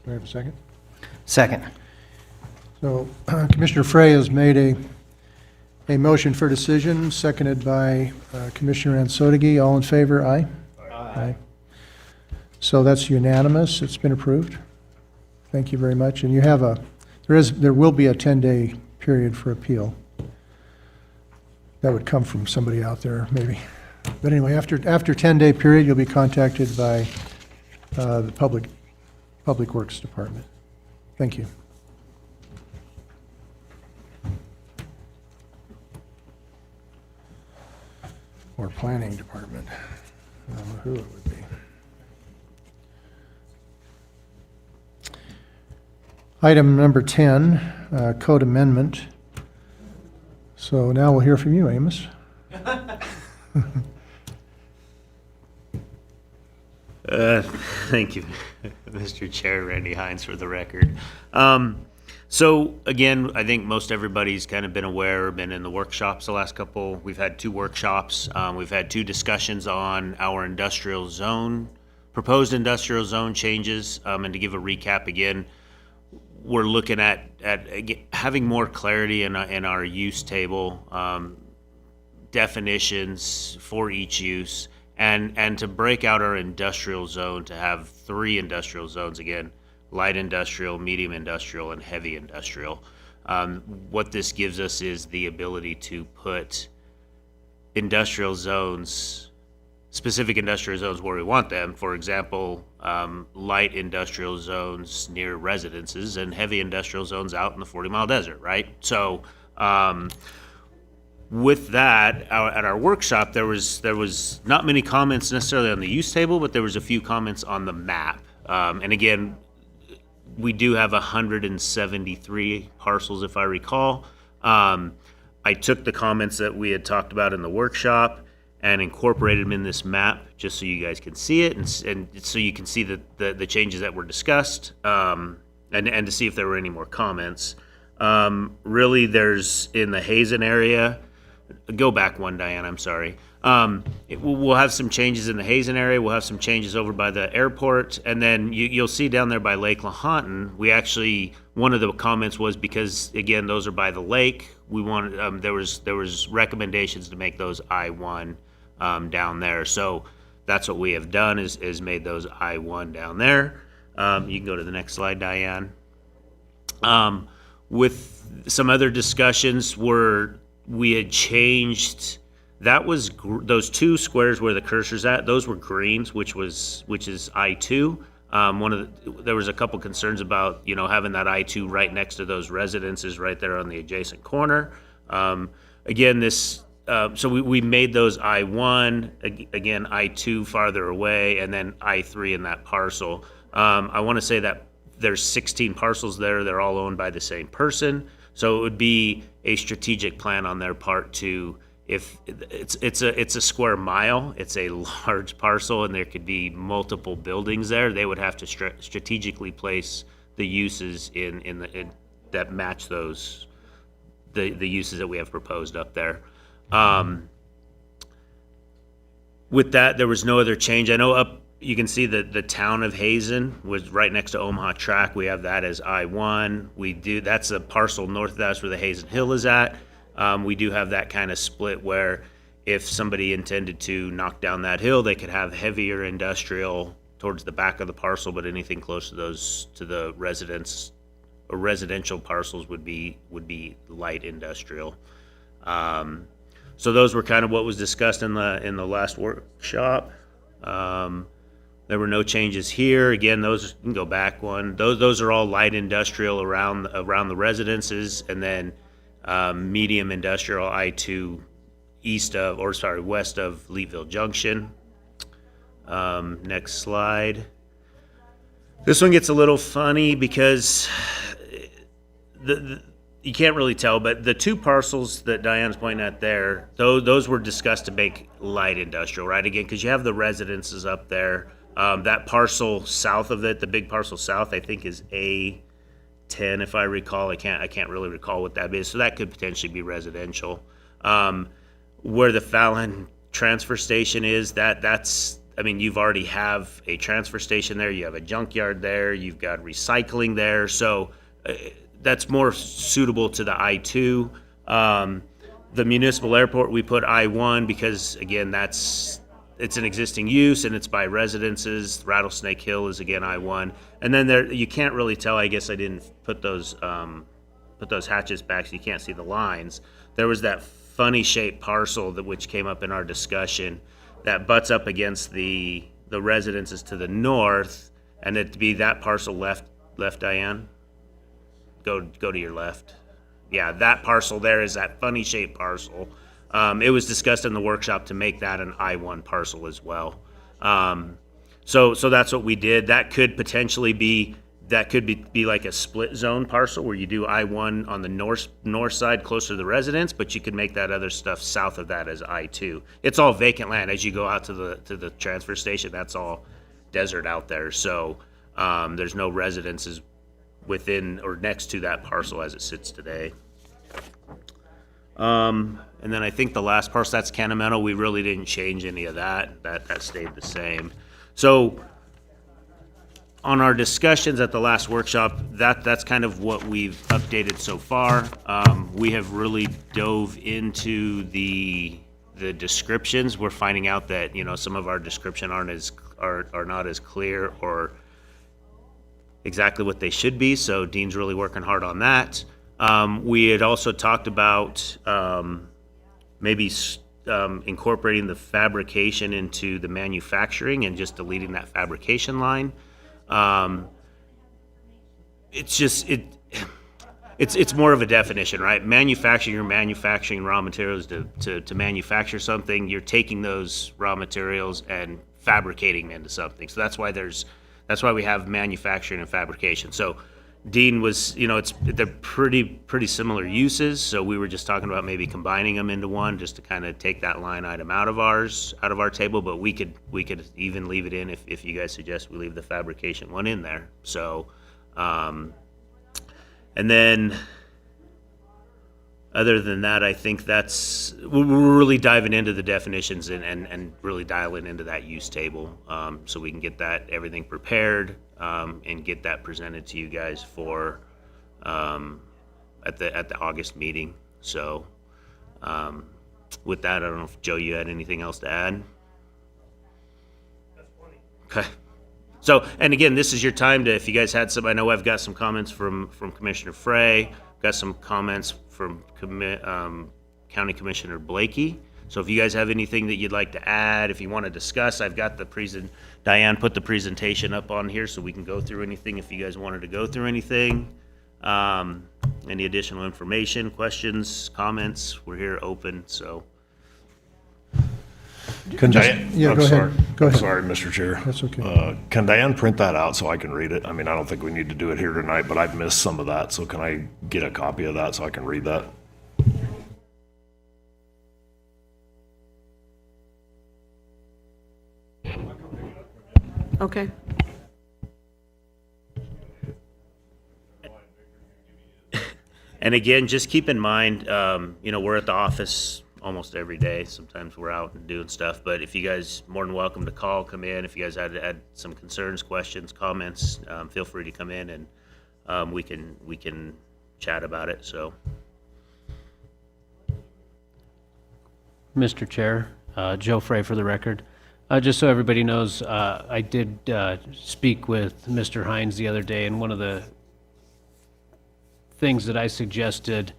I have a second? Second. So Commissioner Frey has made a motion for decision, seconded by Commissioner Ansotigi. All in favor, aye? Aye. So that's unanimous. It's been approved. Thank you very much. And you have there will be a 10-day period for appeal. That would come from somebody out there, maybe. But anyway, after 10-day period, you'll be contacted by the Public Works Department. Thank you. Or Planning Department. I don't know who it would be. Item number 10, code amendment. So now we'll hear from you, Amos. Thank you, Mr. Chair. Randy Hines for the record. So again, I think most everybody's kind of been aware, been in the workshops the last couple. We've had 2 workshops. We've had 2 discussions on our industrial zone, proposed industrial zone changes. And to give a recap again, we're looking at having more clarity in our use table, definitions for each use, and to break out our industrial zone to have 3 industrial zones again: light industrial, medium industrial, and heavy industrial. What this gives us is the ability to put industrial zones, specific industrial zones where we want them. For example, light industrial zones near residences and heavy industrial zones out in the 40-mile desert, right? So with that, at our workshop, there was not many comments necessarily on the use table, but there was a few comments on the map. And again, we do have 173 parcels, if I recall. I took the comments that we had talked about in the workshop and incorporated them in this map, just so you guys can see it, and so you can see the changes that were discussed, and to see if there were any more comments. Really, there's in the Hazen area. Go back one, Diane. I'm sorry. We'll have some changes in the Hazen area. We'll have some changes over by the airport, and then you'll see down there by Lake Lahontan. We actually, one of the comments was because again those are by the lake. We wanted there was recommendations to make those I-1 down there. So that's what we have done is made those I-1 down there. You can go to the next slide, Diane. With some other discussions where we had changed. That was those 2 squares where the cursor's at. Those were greens, which is I-2. There was a couple concerns about having that I-2 right next to those residences right there on the adjacent corner. Again, so we made those I-1 again, I-2 farther away, and then I-3 in that parcel. I want to say that there's 16 parcels there. They're all owned by the same person. So it would be a strategic plan on their part to. If it's a square mile, it's a large parcel, and there could be multiple buildings there. They would have to strategically place the uses in that match those the uses that we have proposed up there. With that, there was no other change. I know you can see that the town of Hazen was right next to Omaha Track. We have that as I-1. That's a parcel north of that's where the Hazen Hill is at. We do have that kind of split where if somebody intended to knock down that hill, they could have heavier industrial towards the back of the parcel, but anything close to the residential parcels would be light industrial. So those were kind of what was discussed in the last workshop. There were no changes here. Again, those, you can go back one. Those are all light industrial around the residences, and then medium industrial I-2 west of Leeville Junction. Next slide. This one gets a little funny because you can't really tell, but the two parcels that Diane's pointing at there, those were discussed to make light industrial, right? Again, because you have the residences up there. That parcel south of it, the big parcel south, I think is A10, if I recall. I can't really recall what that is. So that could potentially be residential. Where the Fallon transfer station is, that's, I mean, you've already have a transfer station there. You have a junkyard there. You've got recycling there. So that's more suitable to the I-2. The municipal airport, we put I-1 because, again, it's an existing use and it's by residences. Rattlesnake Hill is, again, I-1. And then there, you can't really tell, I guess I didn't put those hatches back so you can't see the lines. There was that funny shaped parcel which came up in our discussion that butts up against the residences to the north, and it'd be that parcel left, Diane? Go to your left. Yeah, that parcel there is that funny shaped parcel. It was discussed in the workshop to make that an I-1 parcel as well. So that's what we did. That could potentially be like a split zone parcel where you do I-1 on the north side closer to the residence, but you could make that other stuff south of that as I-2. It's all vacant land. As you go out to the transfer station, that's all desert out there. So there's no residences within or next to that parcel as it sits today. And then I think the last parcel, that's Canamento. We really didn't change any of that. That stayed the same. So on our discussions at the last workshop, that's kind of what we've updated so far. We have really dove into the descriptions. We're finding out that, you know, some of our description are not as clear or exactly what they should be. So Dean's really working hard on that. We had also talked about maybe incorporating the fabrication into the manufacturing and just deleting that fabrication line. It's more of a definition, right? Manufacturing, you're manufacturing raw materials to manufacture something. You're taking those raw materials and fabricating them into something. So that's why we have manufacturing and fabrication. So Dean was, you know, they're pretty similar uses. So we were just talking about maybe combining them into one, just to kind of take that line item out of our table. But we could even leave it in if you guys suggest we leave the fabrication one in there. So, and then other than that, I think we're really diving into the definitions and really dialing into that use table, so we can get everything prepared and get that presented to you guys for at the August meeting. So with that, I don't know if Joe, you had anything else to add? Okay. So, and again, this is your time to, if you guys had some, I know I've got some comments from Commissioner Frey, got some comments from County Commissioner Blakey. So if you guys have anything that you'd like to add, if you want to discuss, I've got Diane put the presentation up on here so we can go through anything if you guys wanted to go through anything. Any additional information, questions, comments, we're here open, so. Can Diane, Yeah, I'm go sorry. ahead. Go I'm ahead. sorry, Mr. Chair. That's okay. Can Diane print that out so I can read it? I mean, I don't think we need to do it here tonight, but I've missed some of that, so can I get a copy of that so I can read that? Okay. And again, just keep in mind, we're at the office almost every day. Sometimes we're out and doing stuff, but if you guys, more than welcome to come in. If you guys had some concerns, questions, comments, feel free to come in and we can chat about it, so. Mr. Chair, Joe Frey for the record. Just so everybody knows, I did speak with Mr. Hines the other day, and one of the things that I suggested,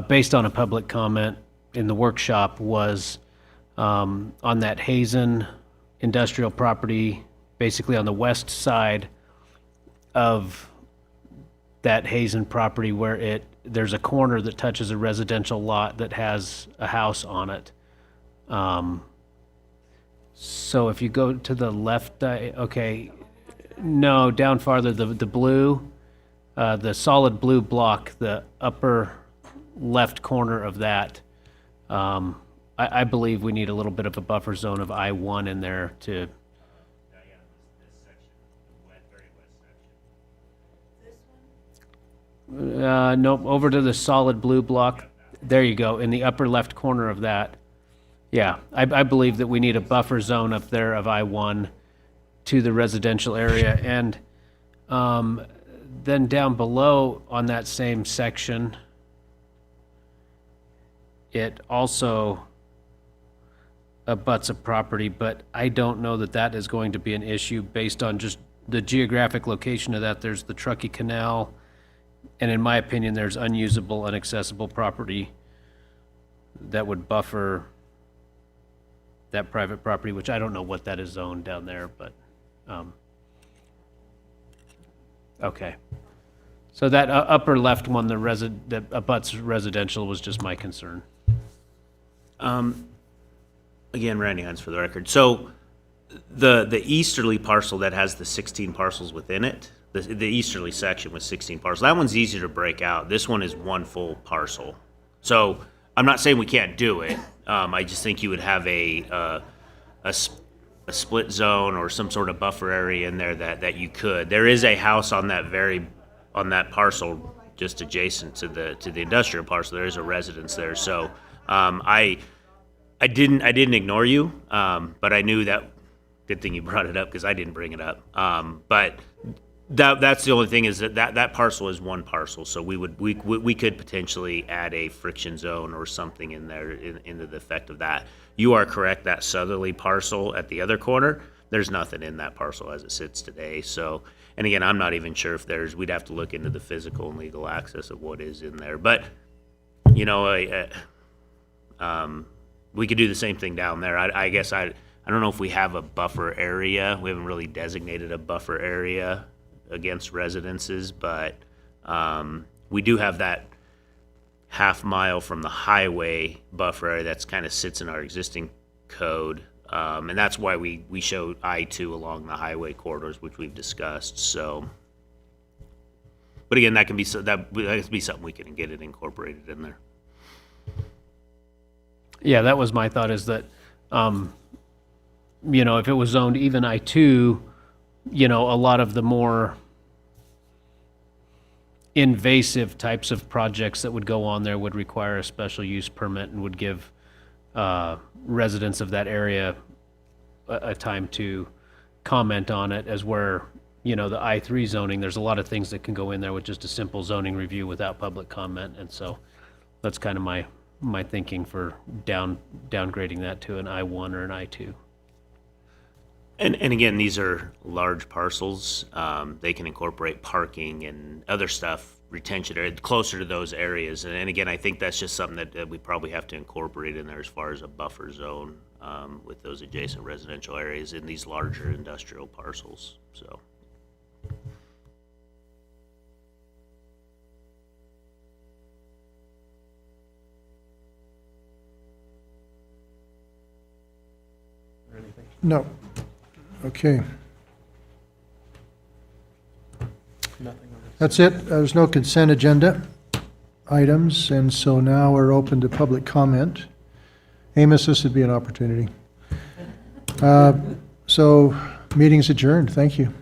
based on a public comment in the workshop, was on that Hazen industrial property, basically on the west side of that Hazen property where there's a corner that touches a residential lot that has a house on it. So if you go to the left, no, down farther, the blue, the solid blue block, the upper left corner of that, I believe we need a little bit of a buffer zone of I-1 in there to. Nope, over to the solid blue block. There you go, in the upper left corner of that. Yeah, I believe that we need a buffer zone up there of I-1 to the residential area. And then down below on that same section, it also abuts a property, but I don't know that that is going to be an issue based on just the geographic location of that. There's the Truckee Canal, and in my opinion, there's unusable, inaccessible property that would buffer that private property, which I don't know what that is zoned down there, but, okay. So that upper left one, that abuts residential was just my concern. Again, Randy Hines for the record. So the easterly parcel that has the 16 parcels within it, the easterly section with 16 parcels, that one's easier to break out. This one is one full parcel. So I'm not saying we can't do it. I just think you would have a split zone or some sort of buffer area in there that you could. There is a house on that parcel just adjacent to the industrial parcel. There is a residence there. So I didn't ignore you, but I knew that. Good thing you brought it up because I didn't bring it up. But that's the only thing is that parcel is one parcel. So we could potentially add a friction zone or something in there into the effect of that. You are correct. That southerly parcel at the other corner, there's nothing in that parcel as it sits today. So, and again, I'm not even sure if we'd have to look into the physical and legal access of what is in there. But you know, we could do the same thing down there. I guess I don't know if we have a buffer area. We haven't really designated a buffer area against residences, but we do have that half mile from the highway buffer area that's kind of sits in our existing code. And that's why we show I-2 along the highway corridors, which we've discussed. So, but again, that can be something we can get it incorporated in there. Yeah, that was my thought, is that, you know, if it was zoned even I-2, you know, a lot of the more invasive types of projects that would go on there would require a special use permit and would give residents of that area a time to comment on it, as where, you know, the I-3 zoning, there's a lot of things that can go in there with just a simple zoning review without public comment. And so that's kind of my thinking for downgrading that to an I-1 or an I-2. And again, these are large parcels. They can incorporate parking and other stuff, retention area, closer to those areas. And again, I think that's just something that we probably have to incorporate in there as far as a buffer zone with those adjacent residential areas in these larger industrial parcels. So. No. Okay. That's it. There's no consent agenda items, and so now we're open to public comment. Amos, this would be an opportunity. So, meeting's adjourned. Thank you.